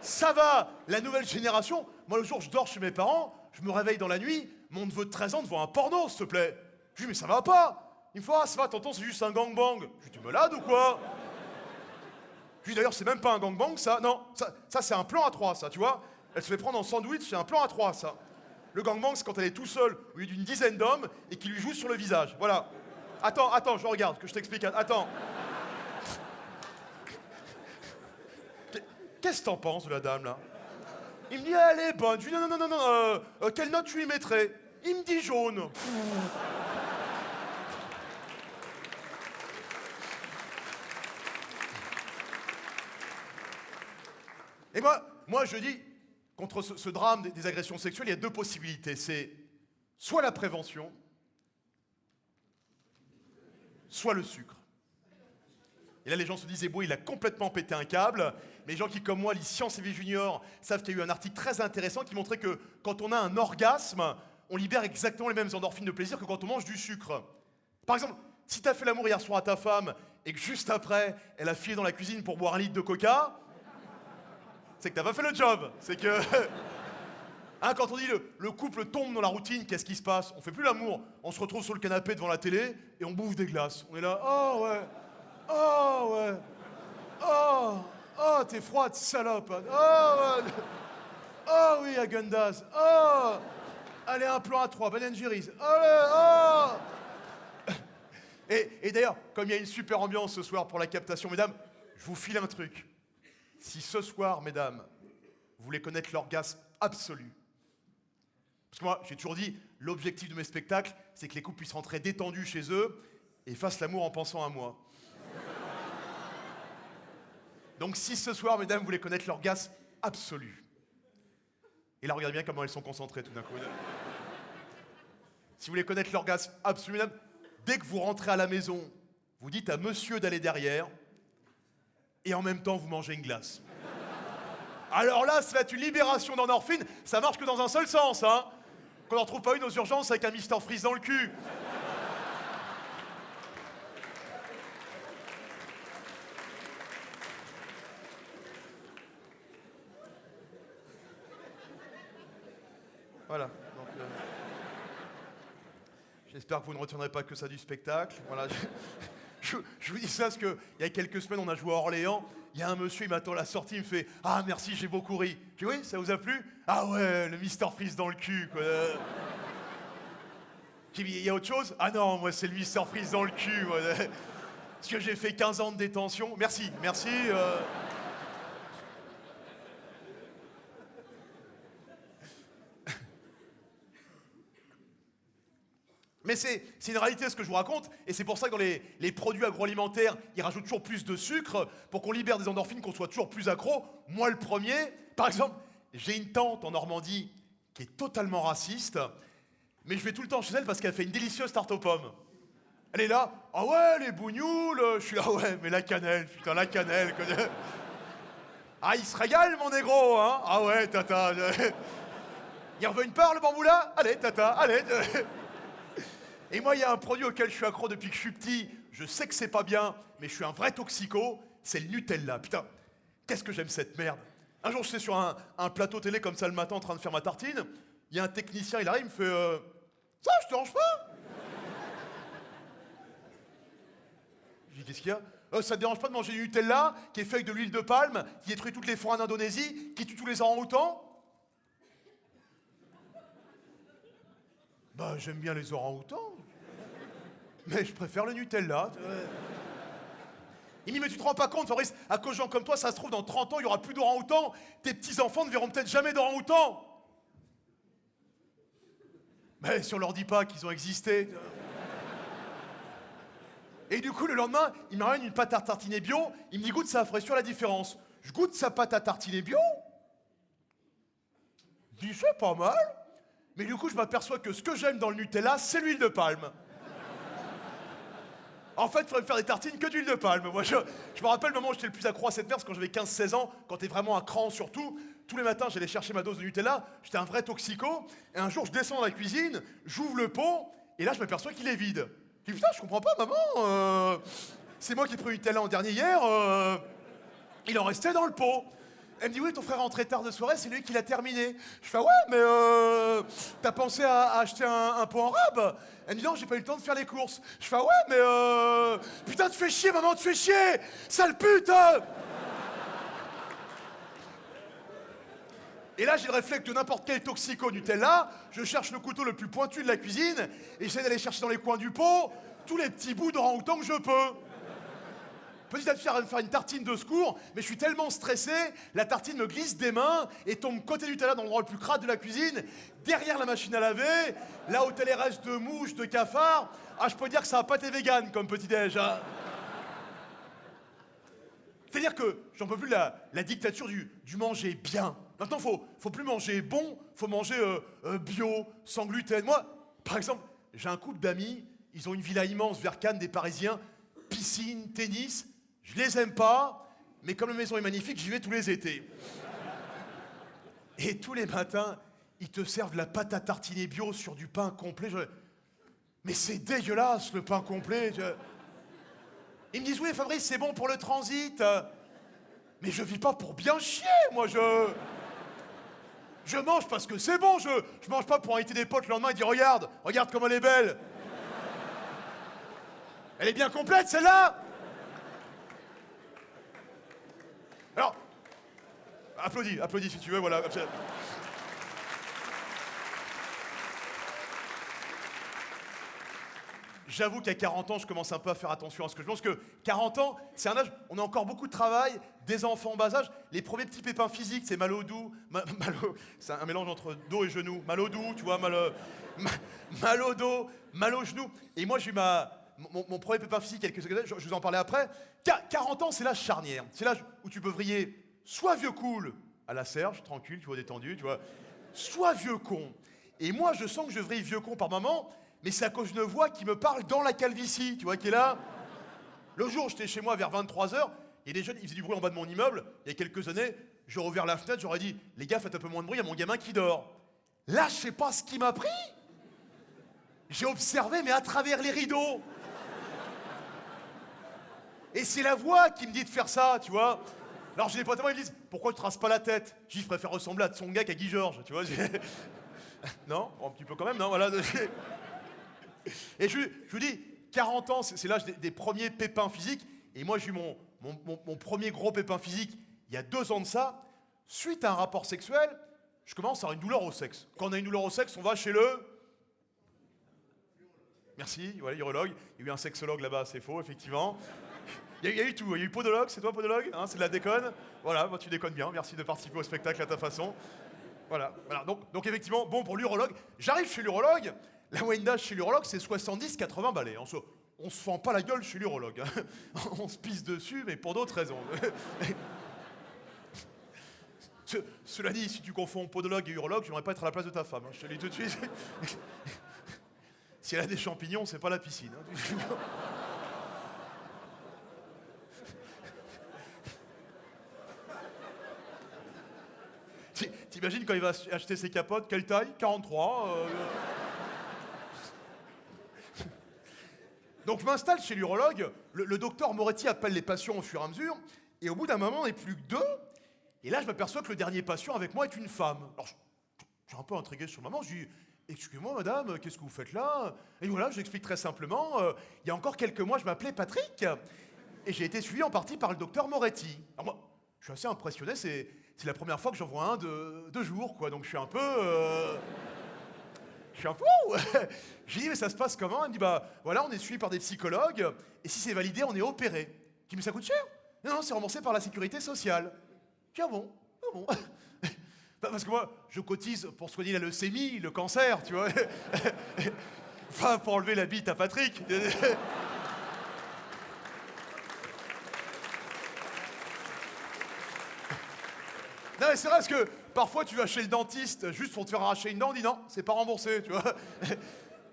ça va. La nouvelle génération, moi, le jour, je dors chez mes parents, je me réveille dans la nuit, mon neveu de 13 ans devant un porno, s'il te plaît. Je lui dis, mais ça va pas. Il me fait, ah, ça va, tonton, c'est juste un gangbang. Je lui dis, tu es malade ou quoi? Je lui dis, d'ailleurs, c'est même pas un gangbang, ça. Non, ça c'est un plan à 3, ça, tu vois. Elle se fait prendre en sandwich, c'est un plan à 3, ça. Le gangbang, c'est quand elle est tout seule, au milieu d'une dizaine d'hommes, et qui lui jouent sur le visage. Voilà. Attends, je regarde, que je t'explique. Attends. Qu'est-ce que t'en penses de la dame, là? Il me dit, elle est bonne. Je lui dis, non, quelle note tu lui mettrais? Il me dit jaune. Et moi, je dis, contre ce drame des agressions sexuelles, il y a deux possibilités. C'est soit la prévention, soit le sucre. Et là, les gens se disent, Eboué, il a complètement pété un câble. Mais les gens qui, comme moi, lisent Science et Vie Junior, savent qu'il y a eu un article très intéressant qui montrait que quand on a un orgasme, on libère exactement les mêmes endorphines de plaisir que quand on mange du sucre. Par exemple, si t'as fait l'amour hier soir à ta femme et que juste après, elle a filé dans la cuisine pour boire un litre de coca, c'est que t'as pas fait le job. C'est que... Hein, quand on dit le couple tombe dans la routine, qu'est-ce qui se passe? On fait plus l'amour, on se retrouve sur le canapé devant la télé et on bouffe des glaces. On est là, oh ouais, oh ouais, oh t'es froide, salope. Oh ouais, oh oui, Häagen-Dazs, oh, allez un plan à 3, Ben & Jerry's, allez, oh. Et d'ailleurs, comme il y a une super ambiance ce soir pour la captation, mesdames, je vous file un truc. Si ce soir, mesdames, vous voulez connaître l'orgasme absolu, parce que moi, j'ai toujours dit, l'objectif de mes spectacles, c'est que les couples puissent rentrer détendus chez eux et fassent l'amour en pensant à moi. Donc si ce soir, mesdames, vous voulez connaître l'orgasme absolu, et là, regardez bien comment elles sont concentrées tout d'un coup. Si vous voulez connaître l'orgasme absolu, mesdames, dès que vous rentrez à la maison, vous dites à monsieur d'aller derrière, et en même temps, vous mangez une glace. Alors là, ça va être une libération d'endorphine, ça marche que dans un seul sens, hein. Qu'on n'en retrouve pas une aux urgences avec un Mr Freeze dans le cul. Voilà. Donc, j'espère que vous ne retiendrez pas que ça du spectacle. Voilà. Je vous dis ça parce qu'il y a quelques semaines, on a joué à Orléans. Il y a un monsieur, il m'attend à la sortie, il me fait « Ah, merci, j'ai beaucoup ri. » Je dis « Oui, ça vous a plu ?»« Ah ouais, le Mr Freeze dans le cul, quoi. » J'ai dit « Il y a autre chose ?»« Ah non, moi, c'est le Mr Freeze dans le cul. Moi. » Parce que j'ai fait 15 ans de détention. Merci, merci. Mais c'est une réalité ce que je vous raconte, et c'est pour ça que dans les produits agroalimentaires, ils rajoutent toujours plus de sucre pour qu'on libère des endorphines, qu'on soit toujours plus accro. Moi le premier, par exemple, j'ai une tante en Normandie qui est totalement raciste, mais je vais tout le temps chez elle parce qu'elle fait une délicieuse tarte aux pommes. Elle est là, ah ouais les bougnoules, je suis là, ouais mais la cannelle, putain la cannelle. Ah il se régale mon négro, hein. Ah ouais tata. Il en veut une part le bamboula. Allez tata, allez. Et moi, il y a un produit auquel je suis accro depuis que je suis petit. Je sais que c'est pas bien, mais je suis un vrai toxico. C'est le Nutella. Putain, qu'est-ce que j'aime cette merde. Un jour, j'étais sur un plateau télé comme ça le matin en train de faire ma tartine. Il y a un technicien, il arrive, il me fait ça, je te dérange pas? Je dis qu'est-ce qu'il y a? Ça te dérange pas de manger du Nutella qui est fait avec de l'huile de palme, qui détruit toutes les forêts en Indonésie, qui tue tous les orang-outans? Bah, j'aime bien les orang-outans. Mais je préfère le Nutella. Il me dit, mais tu te rends pas compte, Fabrice, à cause de gens comme toi, ça se trouve, dans 30 ans, il y aura plus d'orang-outans. Tes petits-enfants ne verront peut-être jamais d'orang-outans. Mais si on leur dit pas qu'ils ont existé. Et du coup, le lendemain, il m'amène une pâte à tartiner bio. Il me dit, goûte ça, ferait la différence. Je goûte sa pâte à tartiner bio. Je dis, c'est pas mal. Mais du coup, je m'aperçois que ce que j'aime dans le Nutella, c'est l'huile de palme. En fait, il faudrait me faire des tartines que d'huile de palme. Moi, je me rappelle le moment où j'étais le plus accro à cette merde, c'est quand j'avais 15-16 ans, quand t'es vraiment un cran surtout. Tous les matins, j'allais chercher ma dose de Nutella, j'étais un vrai toxico. Et un jour, je descends dans la cuisine, j'ouvre le pot, et là, je m'aperçois qu'il est vide. Je dis, putain, je comprends pas, maman. C'est moi qui ai pris le Nutella en dernier hier. Il en restait dans le pot. Elle me dit, oui, ton frère est rentré tard de soirée, c'est lui qui l'a terminé. Je fais, ouais, mais t'as pensé à acheter un pot en rab? Elle me dit, non, j'ai pas eu le temps de faire les courses. Je fais, ouais, mais putain, tu fais chier, maman, tu fais chier! Sale pute! Et là, j'ai le réflexe de n'importe quel toxico Nutella. Je cherche le couteau le plus pointu de la cuisine et j'essaie d'aller chercher dans les coins du pot tous les petits bouts d'orang-outan que je peux. Petit à petit, j'arrive à me faire une tartine de secours, mais je suis tellement stressé, la tartine me glisse des mains et tombe côté Nutella dans l'endroit le plus crade de la cuisine, derrière la machine à laver, là où t'as les restes de mouches, de cafards. Ah, je peux dire que ça a pas été vegan comme petit-déj, hein. C'est-à-dire que j'en peux plus de la dictature du manger bien. Maintenant, faut plus manger bon, faut manger bio, sans gluten. Moi, par exemple, j'ai un couple d'amis, ils ont une villa immense vers Cannes, des Parisiens, piscine, tennis. Je les aime pas, mais comme la maison est magnifique, j'y vais tous les étés. Et tous les matins, ils te servent de la pâte à tartiner bio sur du pain complet. Mais c'est dégueulasse, le pain complet. Ils me disent, oui, Fabrice, c'est bon pour le transit. Mais je vis pas pour bien chier, moi, je mange parce que c'est bon, je mange pas pour inviter des potes le lendemain et dire, regarde comme elle est belle. Elle est bien complète, celle-là. Alors, applaudis si tu veux, voilà. J'avoue qu'à 40 ans, je commence un peu à faire attention à ce que je mange, parce que 40 ans, c'est un âge, on a encore beaucoup de travail, des enfants en bas âge, les premiers petits pépins physiques, c'est mal au dos, c'est un mélange entre dos et genou, mal au dos, tu vois, mal au dos, mal au genou. Et moi, j'ai eu mon premier pépin physique il y a quelques années, je vous en parlais après. 40 ans, c'est l'âge charnière. C'est l'âge où tu peux vriller soit vieux cool, à la Serge, tranquille, tu vois, détendu, tu vois, soit vieux con. Et moi, je sens que je vrille vieux con par moment, mais c'est à cause d'une voix qui me parle dans la calvitie, tu vois, qui est là. Le jour, j'étais chez moi vers 23h, il y a des jeunes, ils faisaient du bruit en bas de mon immeuble. Il y a quelques années, j'aurais ouvert la fenêtre, j'aurais dit, les gars, faites un peu moins de bruit, il y a mon gamin qui dort. Là, je sais pas ce qui m'a pris. J'ai observé, mais à travers les rideaux. Et c'est la voix qui me dit de faire ça, tu vois. Alors j'ai des potes à moi, ils me disent, pourquoi tu te rases pas la tête? Je dis, je préfère ressembler à Tsonga qu'à Guy Georges, tu vois. Non, un petit peu quand même, non, voilà. Et je vous dis, 40 ans, c'est l'âge des premiers pépins physiques. Et moi, j'ai eu mon premier gros pépin physique il y a 2 ans de ça. Suite à un rapport sexuel, je commence à avoir une douleur au sexe. Quand on a une douleur au sexe, on va chez le... Merci, voilà, l'urologue. Il y a eu un sexologue là-bas, c'est faux, effectivement. Il y a eu tout, il y a eu podologue, c'est toi podologue, hein, c'est de la déconne. Voilà, bah, tu déconnes bien, merci de participer au spectacle à ta façon. Voilà. Donc effectivement, bon pour l'urologue. J'arrive chez l'urologue, la moyenne d'âge chez l'urologue c'est 70-80 balais. On se fend pas la gueule chez l'urologue. Hein. On se pisse dessus, mais pour d'autres raisons. Cela dit, si tu confonds podologue et urologue, j'aimerais pas être à la place de ta femme. Hein. Je te le dis tout de suite. Si elle a des champignons, c'est pas la piscine. Hein. T'imagines quand il va acheter ses capotes, quelle taille? 43. Donc je m'installe chez l'urologue, le docteur Moretti appelle les patients au fur et à mesure, et au bout d'un moment, on n'est plus que 2, et là je m'aperçois que le dernier patient avec moi est une femme. Alors je suis un peu intrigué sur le moment, je dis « Excusez-moi madame, qu'est-ce que vous faites là ?» Et voilà, je l'explique très simplement, il y a encore quelques mois, je m'appelais Patrick, et j'ai été suivi en partie par le docteur Moretti. Alors moi, je suis assez impressionné, c'est la première fois que j'en vois un de jour, quoi, donc je suis un peu... Je suis un peu... J'ai dit, mais ça se passe comment? Elle me dit, bah voilà, on est suivi par des psychologues, et si c'est validé, on est opéré. Je dis, mais ça coûte cher? Non, c'est remboursé par la sécurité sociale. Je dis, ah bon? Ah bon? Parce que moi, je cotise pour soigner la leucémie, le cancer, tu vois. Enfin, pour enlever la bite à Patrick. Non mais c'est vrai parce que parfois tu vas chez le dentiste juste pour te faire arracher une dent, on dit non, c'est pas remboursé, tu vois.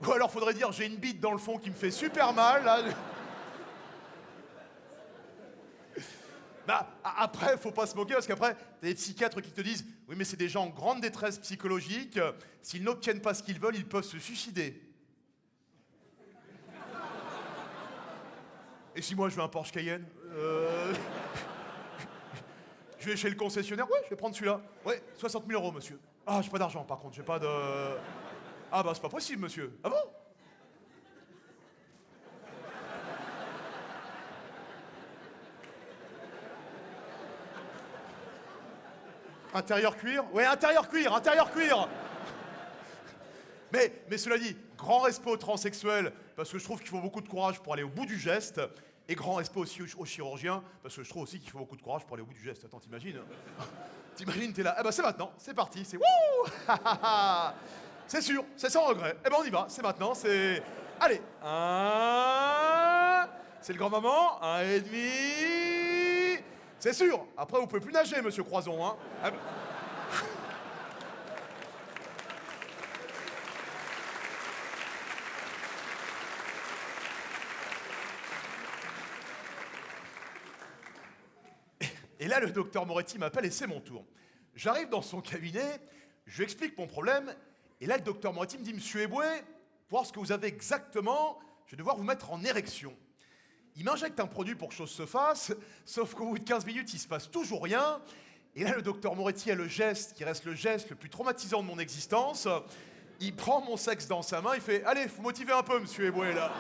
Ou alors faudrait dire j'ai une bite dans le fond qui me fait super mal, là. Bah, après, faut pas se moquer parce qu'après, t'as des psychiatres qui te disent oui mais c'est des gens en grande détresse psychologique, s'ils n'obtiennent pas ce qu'ils veulent, ils peuvent se suicider. Et si moi je veux un Porsche Cayenne Je vais chez le concessionnaire, ouais, je vais prendre celui-là. Ouais, 60 000 €, monsieur. Ah, j'ai pas d'argent, par contre, j'ai pas de... Ah bah, c'est pas possible, monsieur. Ah bon? Intérieur cuir? Ouais, intérieur cuir, intérieur cuir. Mais cela dit, grand respect aux transsexuels, parce que je trouve qu'il faut beaucoup de courage pour aller au bout du geste. Et grand respect aussi aux chirurgiens, parce que je trouve aussi qu'il faut beaucoup de courage pour aller au bout du geste. Attends, t'imagines? T'imagines, t'es là. Eh ben c'est maintenant, c'est parti, c'est wouh. C'est sûr, c'est sans regret. Eh ben on y va, c'est maintenant, c'est... Allez, c'est le grand-maman, 1,5. C'est sûr, après vous pouvez plus nager, monsieur Croison, hein. Eh ben... Et là, le docteur Moretti m'appelle et c'est mon tour. J'arrive dans son cabinet, je lui explique mon problème, et là, le docteur Moretti me dit « Monsieur Eboué, pour voir ce que vous avez exactement, je vais devoir vous mettre en érection. » Il m'injecte un produit pour que chose se fasse, sauf qu'au bout de 15 minutes, il se passe toujours rien. Et là, le docteur Moretti a le geste qui reste le geste le plus traumatisant de mon existence. Il prend mon sexe dans sa main, il fait « Allez, faut motiver un peu, monsieur Eboué, là. »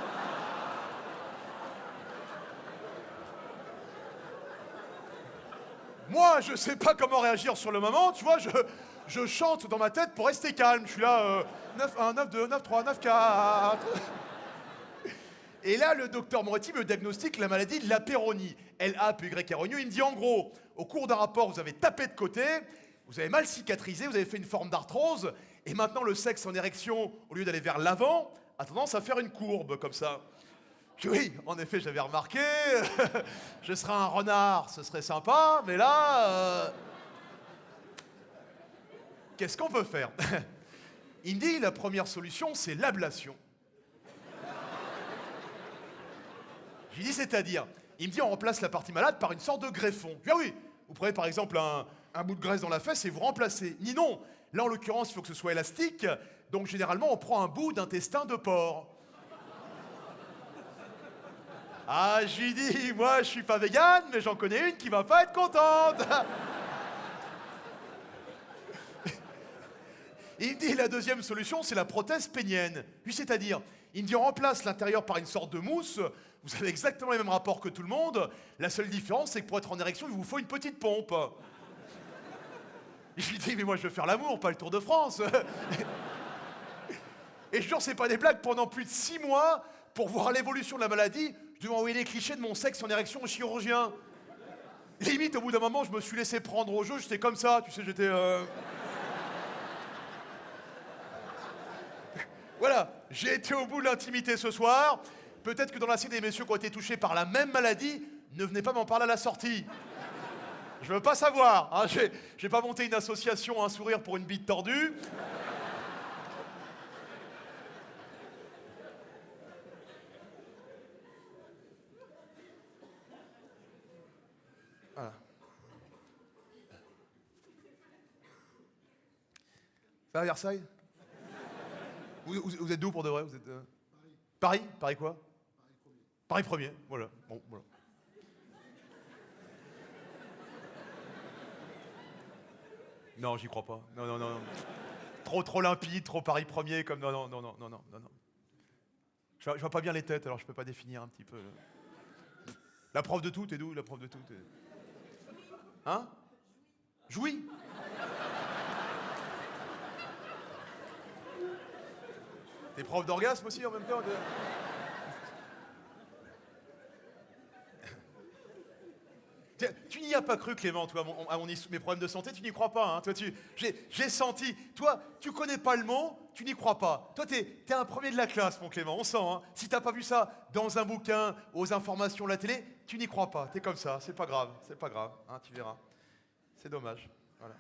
Moi, je sais pas comment réagir sur le moment, tu vois, je chante dans ma tête pour rester calme. Je suis là, 9-1, 9-2, 9-3, 9-4. Et là, le docteur Moretti me diagnostique la maladie de la péronie. L-A-P-Y-R-O-N-I. Il me dit en gros, au cours d'un rapport, vous avez tapé de côté, vous avez mal cicatrisé, vous avez fait une forme d'arthrose, et maintenant le sexe en érection, au lieu d'aller vers l'avant, a tendance à faire une courbe comme ça. Oui, en effet, j'avais remarqué. Je serais un renard, ce serait sympa, mais là... Qu'est-ce qu'on peut faire? Il me dit, la première solution, c'est l'ablation. J'ai dit, c'est-à-dire? Il me dit on remplace la partie malade par une sorte de greffon. Je dis ah oui, vous prenez par exemple un bout de graisse dans la fesse et vous remplacez. Il dit non, là en l'occurrence il faut que ce soit élastique, donc généralement on prend un bout d'intestin de porc. Ah, j'ai dit, moi je suis pas végane, mais j'en connais une qui va pas être contente. Il me dit la deuxième solution, c'est la prothèse pénienne. Puis c'est-à-dire, il me dit on remplace l'intérieur par une sorte de mousse, vous avez exactement les mêmes rapports que tout le monde, la seule différence c'est que pour être en érection, il vous faut une petite pompe. Je lui dis mais moi je veux faire l'amour, pas le Tour de France. Et je jure, c'est pas des blagues, pendant plus de 6 mois, pour voir l'évolution de la maladie, je devais envoyer les clichés de mon sexe en érection au chirurgien. Limite, au bout d'un moment, je me suis laissé prendre au jeu, j'étais comme ça, tu sais, j'étais... Voilà, j'ai été au bout de l'intimité ce soir. Peut-être que dans l'assiette des messieurs qui ont été touchés par la même maladie, ne venez pas m'en parler à la sortie. Je veux pas savoir, hein, j'ai pas monté une association, un sourire pour une bite tordue. Voilà. Ça va, Versailles? Vous êtes d'où pour de vrai? Vous êtes, Paris. Paris quoi? Paris premier, voilà. Bon, voilà. Non, j'y crois pas. Non, non, non, non. Trop limpide, trop Paris premier, comme non, non, non, non, non, non, non. Je vois pas bien les têtes, alors je peux pas définir un petit peu. La prof de tout, t'es d'où, la prof de tout? Hein? Jouy? T'es prof d'orgasme aussi en même temps? Tu n'y as pas cru, Clément, toi, à mes problèmes de santé, tu n'y crois pas, hein, toi, j'ai senti, toi, tu connais pas le mot, tu n'y crois pas. Toi, t'es un premier de la classe, mon Clément, on sent, hein. Si t'as pas vu ça dans un bouquin, aux informations, la télé, tu n'y crois pas, t'es comme ça, c'est pas grave, hein, tu verras. C'est dommage, voilà.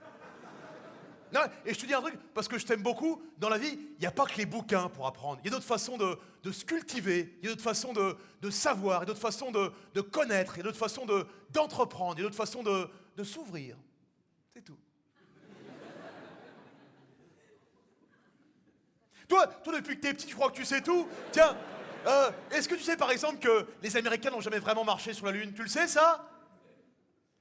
Non, et je te dis un truc, parce que je t'aime beaucoup, dans la vie, il n'y a pas que les bouquins pour apprendre. Il y a d'autres façons de se cultiver, il y a d'autres façons de savoir, il y a d'autres façons de connaître, il y a d'autres façons d'entreprendre, il y a d'autres façons de s'ouvrir. C'est tout. Toi, depuis que t'es petit, tu crois que tu sais tout? Tiens, est-ce que tu sais par exemple que les Américains n'ont jamais vraiment marché sur la Lune? Tu le sais, ça?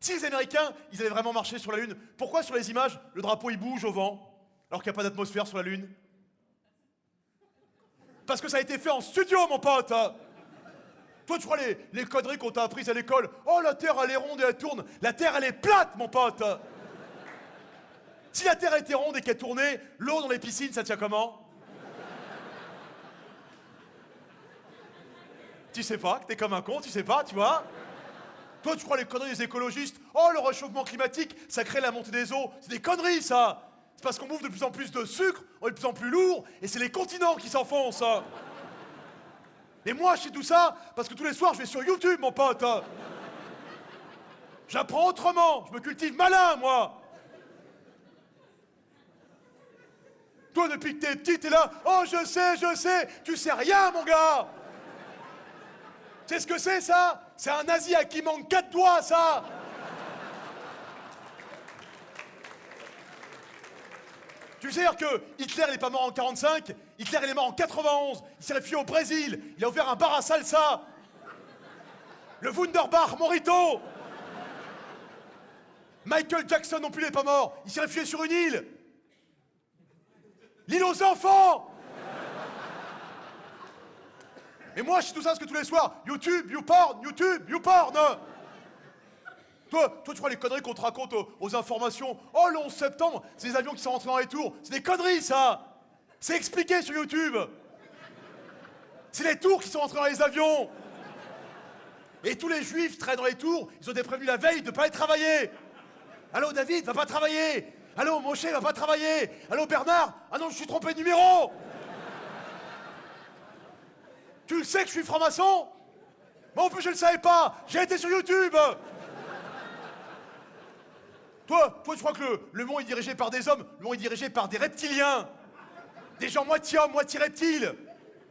Si les Américains, ils avaient vraiment marché sur la Lune, pourquoi sur les images, le drapeau il bouge au vent, alors qu'il n'y a pas d'atmosphère sur la Lune? Parce que ça a été fait en studio, mon pote. Toi, tu crois les conneries qu'on t'a apprises à l'école? Oh, la Terre, elle est ronde et elle tourne. La Terre, elle est plate, mon pote. Si la Terre était ronde et qu'elle tournait, l'eau dans les piscines, ça tient comment? Tu sais pas, que t'es comme un con, tu sais pas, tu vois? Toi, tu crois les conneries des écologistes? Oh, le réchauffement climatique, ça crée la montée des eaux. C'est des conneries, ça. C'est parce qu'on bouffe de plus en plus de sucre, on est de plus en plus lourd, et c'est les continents qui s'enfoncent. Et moi, je sais tout ça parce que tous les soirs, je vais sur YouTube, mon pote. J'apprends autrement, je me cultive malin, moi. Toi, depuis que t'es petit, t'es là. Oh, je sais. Tu sais rien, mon gars. Tu sais ce que c'est, ça? C'est un nazi à qui il manque 4 doigts, ça. Tu sais que Hitler, il est pas mort en 45, Hitler, il est mort en 91. Il s'est réfugié au Brésil, il a ouvert un bar à salsa. Le Wunderbar Morito. Michael Jackson non plus, il est pas mort. Il s'est réfugié sur une île. L'île aux enfants. Et moi, je sais tout ça parce que tous les soirs, YouTube, YouPorn. Toi, tu vois les conneries qu'on te raconte aux informations. Oh, le 11 septembre, c'est les avions qui sont rentrés dans les tours. C'est des conneries, ça. C'est expliqué sur YouTube. C'est les tours qui sont rentrés dans les avions. Et tous les juifs traînent dans les tours, ils ont été prévenus la veille de ne pas aller travailler. Allô, David, va pas travailler. Allô, Moshe, va pas travailler. Allô, Bernard. Ah non, je suis trompé de numéro. Tu le sais que je suis franc-maçon? Moi, en plus, je le savais pas. J'ai été sur YouTube. Toi, tu crois que le monde est dirigé par des hommes? Le monde est dirigé par des reptiliens. Des gens moitié hommes, moitié reptiles.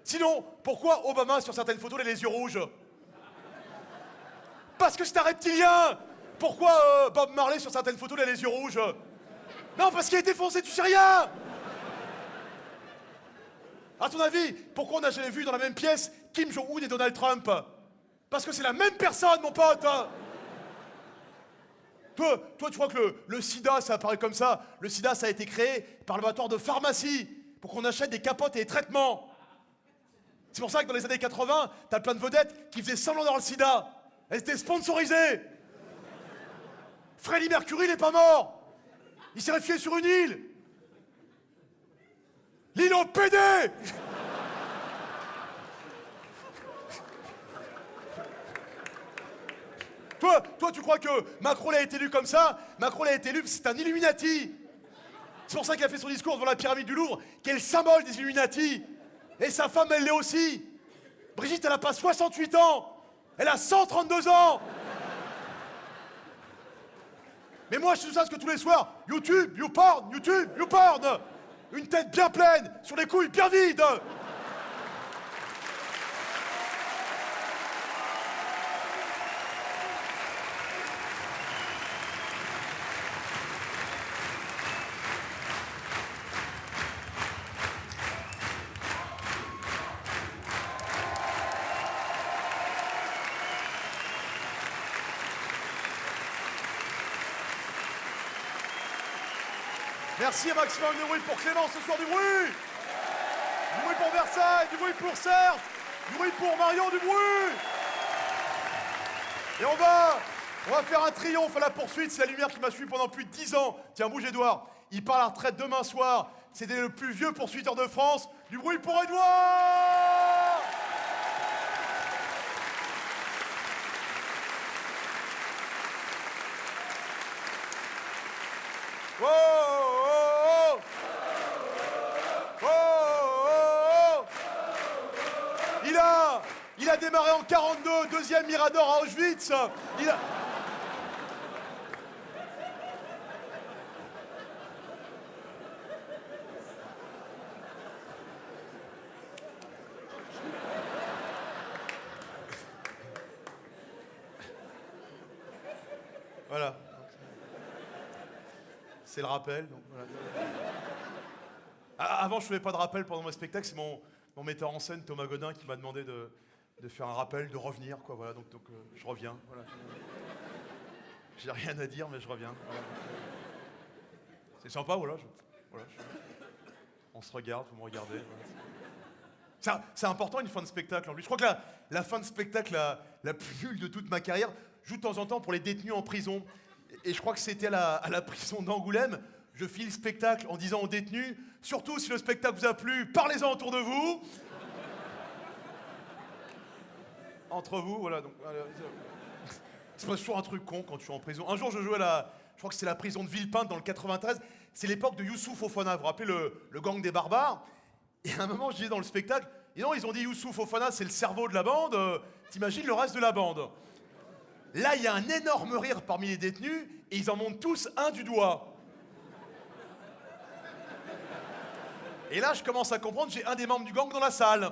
Sinon, pourquoi Obama, sur certaines photos, il a les yeux rouges? Parce que c'est un reptilien. Pourquoi Bob Marley, sur certaines photos, il a les yeux rouges? Non, parce qu'il a été foncé, tu sais rien. À ton avis, pourquoi on n'a jamais vu dans la même pièce Kim Jong-un et Donald Trump? Parce que c'est la même personne, mon pote. Toi, tu crois que le sida, ça apparaît comme ça? Le sida, ça a été créé par le laboratoire de pharmacie pour qu'on achète des capotes et des traitements. C'est pour ça que dans les années 80, t'as plein de vedettes qui faisaient semblant d'avoir le sida. Elles étaient sponsorisées. Freddie Mercury, il n'est pas mort. Il s'est réfugié sur une île. L'île au PD. Toi, tu crois que Macron l'a été élu comme ça? Macron l'a été élu parce que c'est un Illuminati. C'est pour ça qu'il a fait son discours devant la pyramide du Louvre, qui est le symbole des Illuminati. Et sa femme, elle l'est aussi. Brigitte, elle n'a pas 68 ans. Elle a 132 ans. Mais moi, je suis tout ça parce que tous les soirs, YouTube, YouPorn, YouTube, YouPorn. Une tête bien pleine, sur les couilles bien vides. Merci un maximum de bruit pour Clément ce soir, du bruit. Du bruit pour Versailles, du bruit pour Serge, du bruit pour Marion, du bruit. Et on va faire un triomphe à la poursuite. C'est la lumière qui m'a suivi pendant plus de 10 ans. Tiens, bouge Edouard. Il part à la retraite demain soir. C'était le plus vieux poursuiteur de France. Du bruit pour Edouard. Oh, oh, oh. Oh, oh, oh. Il a démarré en 42, deuxième Mirador à Auschwitz. Voilà. C'est le rappel. Donc voilà. Avant, je ne faisais pas de rappel pendant mon spectacle. C'est mon metteur en scène, Thomas Godin, qui m'a demandé de faire un rappel, de revenir. Quoi, voilà. Donc je reviens. Voilà. J'ai rien à dire, mais je reviens. Voilà. C'est sympa, voilà. On se regarde, vous me regardez. Voilà. C'est important, une fin de spectacle. En plus, je crois que la fin de spectacle la plus nulle de toute ma carrière, joue de temps en temps pour les détenus en prison. Et je crois que c'était à la prison d'Angoulême. Je file le spectacle en disant aux détenus, surtout si le spectacle vous a plu, parlez-en autour de vous. Entre vous, voilà. Donc, c'est pas toujours un truc con quand tu es en prison. Un jour, je jouais je crois que c'est la prison de Villepinte dans le 93. C'est l'époque de Youssouf Ofana. Vous vous rappelez le gang des barbares? Et à un moment, je disais dans le spectacle, et non, ils ont dit Youssouf Ofana, c'est le cerveau de la bande. T'imagines le reste de la bande? Là, il y a un énorme rire parmi les détenus et ils en montent tous un du doigt. Et là, je commence à comprendre, j'ai un des membres du gang dans la salle.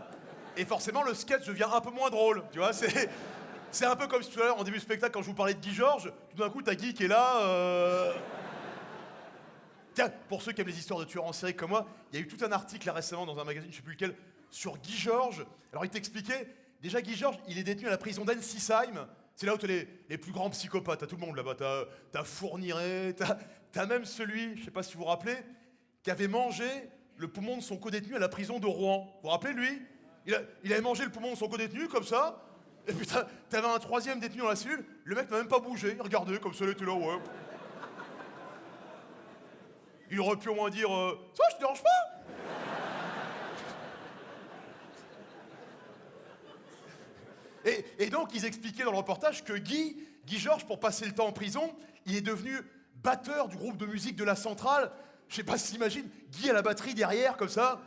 Et forcément, le sketch devient un peu moins drôle. Tu vois, c'est un peu comme si tout à l'heure, en début de spectacle, quand je vous parlais de Guy Georges, tout d'un coup, t'as Guy qui est là. Tiens, pour ceux qui aiment les histoires de tueurs en série comme moi, il y a eu tout un article là récemment dans un magazine, je sais plus lequel, sur Guy Georges. Alors, il t'expliquait, déjà, Guy Georges, il est détenu à la prison d'Ensisheim. C'est là où t'as les plus grands psychopathes, t'as tout le monde là-bas, t'as Fourniret, t'as même celui, je sais pas si vous vous rappelez, qui avait mangé le poumon de son codétenu à la prison de Rouen. Vous vous rappelez, lui? Il avait mangé le poumon de son codétenu, comme ça, et puis t'avais un troisième détenu dans la cellule, le mec n'a même pas bougé, il regardait comme ça, il était là, ouais. Il aurait pu au moins dire ça, je te dérange pas? Et donc, ils expliquaient dans le reportage que Guy Georges, pour passer le temps en prison, il est devenu batteur du groupe de musique de la Centrale. Je sais pas si t'imagines, Guy à la batterie derrière, comme ça.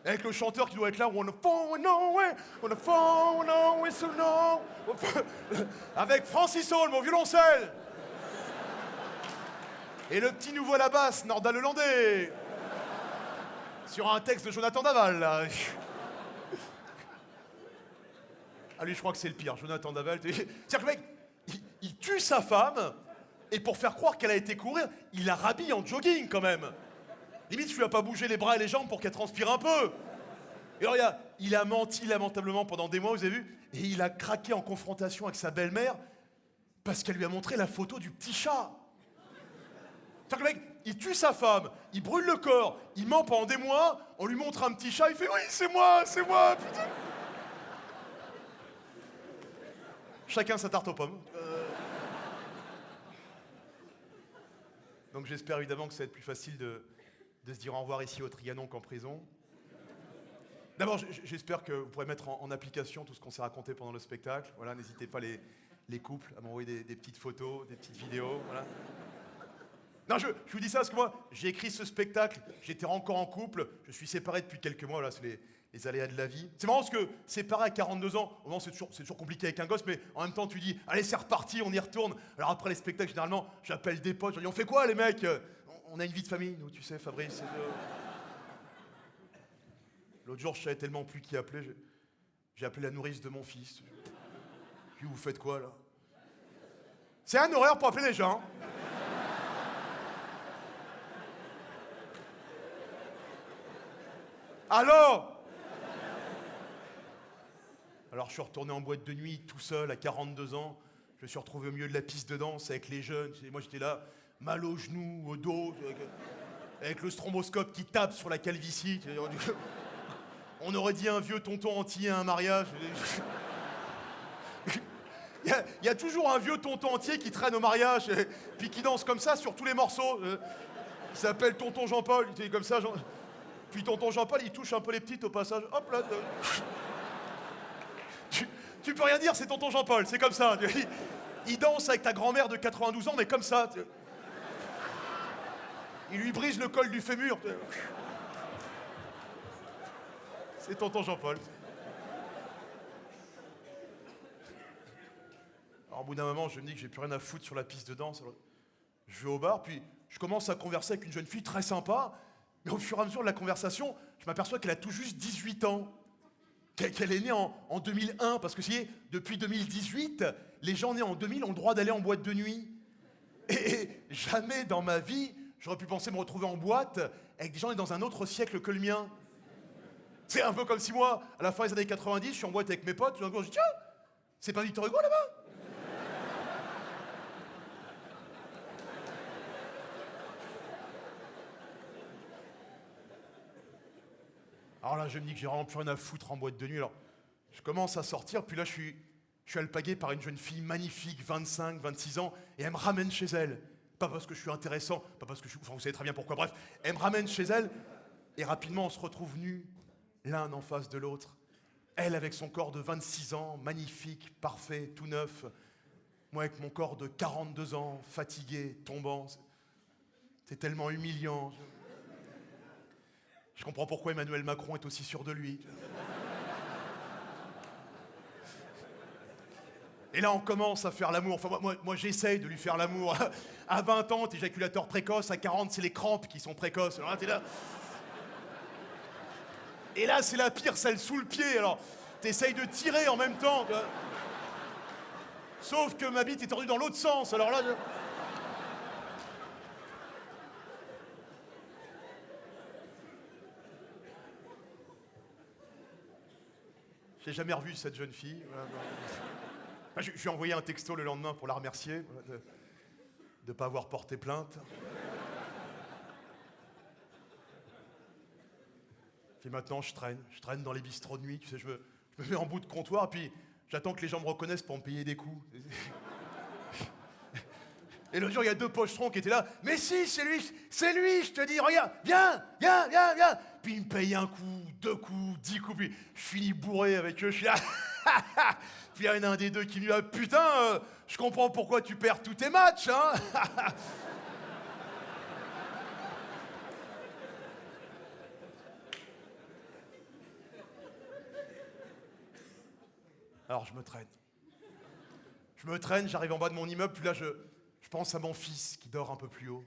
Avec le chanteur qui doit être là, avec Francis Hall, mon violoncelle. Et le petit nouveau à la basse, Norda Lelandais. Sur un texte de Jonathan Daval, là. Ah lui, je crois que c'est le pire, Jonathan Daval. C'est-à-dire que le mec, il tue sa femme, et pour faire croire qu'elle a été courir, il la rhabille en jogging quand même. Limite, je lui ai pas bougé les bras et les jambes pour qu'elle transpire un peu. Et alors, il a menti lamentablement pendant des mois, vous avez vu, et il a craqué en confrontation avec sa belle-mère parce qu'elle lui a montré la photo du petit chat. C'est-à-dire que le mec, il tue sa femme, il brûle le corps, il ment pendant des mois, on lui montre un petit chat, il fait « Oui, c'est moi, putain !» Chacun sa tarte aux pommes. Donc j'espère évidemment que ça va être plus facile de se dire au revoir ici au Trianon qu'en prison. D'abord, j'espère que vous pourrez mettre en application tout ce qu'on s'est raconté pendant le spectacle. Voilà, n'hésitez pas les couples à m'envoyer des petites photos, des petites vidéos. Voilà. Non, je vous dis ça parce que moi, j'ai écrit ce spectacle, j'étais encore en couple, je suis séparé depuis quelques mois, là, c'est les aléas de la vie. C'est marrant parce que séparé à 42 ans, au moment c'est toujours compliqué avec un gosse, mais en même temps tu dis, allez c'est reparti, on y retourne. Alors après les spectacles, généralement, j'appelle des potes, je leur dis, on fait quoi les mecs? On a une vie de famille, nous, tu sais, Fabrice. L'autre jour, je savais tellement plus qui appeler, j'ai appelé la nourrice de mon fils. Puis vous faites quoi là? C'est un horaire pour appeler les gens. Allô? Alors je suis retourné en boîte de nuit tout seul à 42 ans. Je me suis retrouvé au milieu de la piste de danse avec les jeunes. Et moi j'étais là, mal au genou, au dos, avec le stromboscope qui tape sur la calvitie. On aurait dit un vieux tonton entier à un mariage. Il y a toujours un vieux tonton entier qui traîne au mariage, puis qui danse comme ça sur tous les morceaux. Il s'appelle tonton Jean-Paul, il est comme ça. Puis tonton Jean-Paul, il touche un peu les petites au passage. Hop là. Tu peux rien dire, c'est tonton Jean-Paul, c'est comme ça. Il danse avec ta grand-mère de 92 ans, mais comme ça. Il lui brise le col du fémur. C'est tonton Jean-Paul. Alors au bout d'un moment, je me dis que j'ai plus rien à foutre sur la piste de danse. Alors, je vais au bar, puis je commence à converser avec une jeune fille très sympa. Mais au fur et à mesure de la conversation, je m'aperçois qu'elle a tout juste 18 ans. Qu'elle est née en 2001, parce que depuis 2018, les gens nés en 2000 ont le droit d'aller en boîte de nuit. Et jamais dans ma vie, j'aurais pu penser me retrouver en boîte avec des gens nés dans un autre siècle que le mien. C'est un peu comme si moi, à la fin des années 90, je suis en boîte avec mes potes, tout d'un coup je dis tiens, c'est pas Victor Hugo là-bas? Alors là, je me dis que j'ai vraiment plus rien à foutre en boîte de nuit. Alors, je commence à sortir, puis là, je suis alpagué par une jeune fille magnifique, 25, 26 ans, et elle me ramène chez elle. Pas parce que je suis intéressant, pas parce que je suis... Enfin, vous savez très bien pourquoi, bref. Elle me ramène chez elle, et rapidement, on se retrouve nus, l'un en face de l'autre. Elle avec son corps de 26 ans, magnifique, parfait, tout neuf. Moi avec mon corps de 42 ans, fatigué, tombant. C'est tellement humiliant. Je comprends pourquoi Emmanuel Macron est aussi sûr de lui. Et là, on commence à faire l'amour. Enfin, moi j'essaye de lui faire l'amour. À 20 ans, t'es éjaculateur précoce. À 40, c'est les crampes qui sont précoces. Alors là, t'es là. Et là, c'est la pire, celle sous le pied. Alors, t'essayes de tirer en même temps. Sauf que ma bite est tordue dans l'autre sens. Alors là... J'ai jamais revu cette jeune fille. Voilà. Enfin, je lui ai envoyé un texto le lendemain pour la remercier voilà, de ne pas avoir porté plainte. Puis maintenant, je traîne dans les bistrots de nuit. Tu sais, je me mets en bout de comptoir, puis j'attends que les gens me reconnaissent pour me payer des coups. Et l'autre jour, il y a 2 pochetrons qui étaient là. Mais si, c'est lui, je te dis, regarde, viens. Puis ils me payent un coup, 2 coups, 10 coups, puis je finis bourré avec eux, je suis là. Puis il y en a un des deux qui me dit, ah, putain, je comprends pourquoi tu perds tous tes matchs, hein. Alors je me traîne, j'arrive en bas de mon immeuble, puis là je pense à mon fils qui dort un peu plus haut.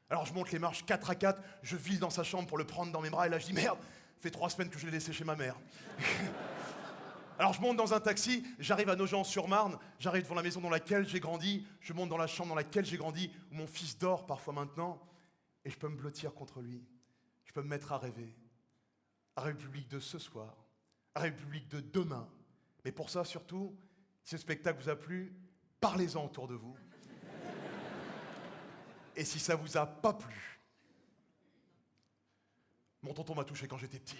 Alors je monte les marches 4 à 4, je file dans sa chambre pour le prendre dans mes bras, et là je dis merde, ça fait 3 semaines que je l'ai laissé chez ma mère. Alors je monte dans un taxi, j'arrive à Nogent-sur-Marne, j'arrive devant la maison dans laquelle j'ai grandi, je monte dans la chambre dans laquelle j'ai grandi, où mon fils dort parfois maintenant, et je peux me blottir contre lui. Je peux me mettre à rêver. À rêver le public de ce soir, à rêver le public de demain. Mais pour ça, surtout, si ce spectacle vous a plu, parlez-en autour de vous. Et si ça vous a pas plu, mon tonton m'a touché quand j'étais petit.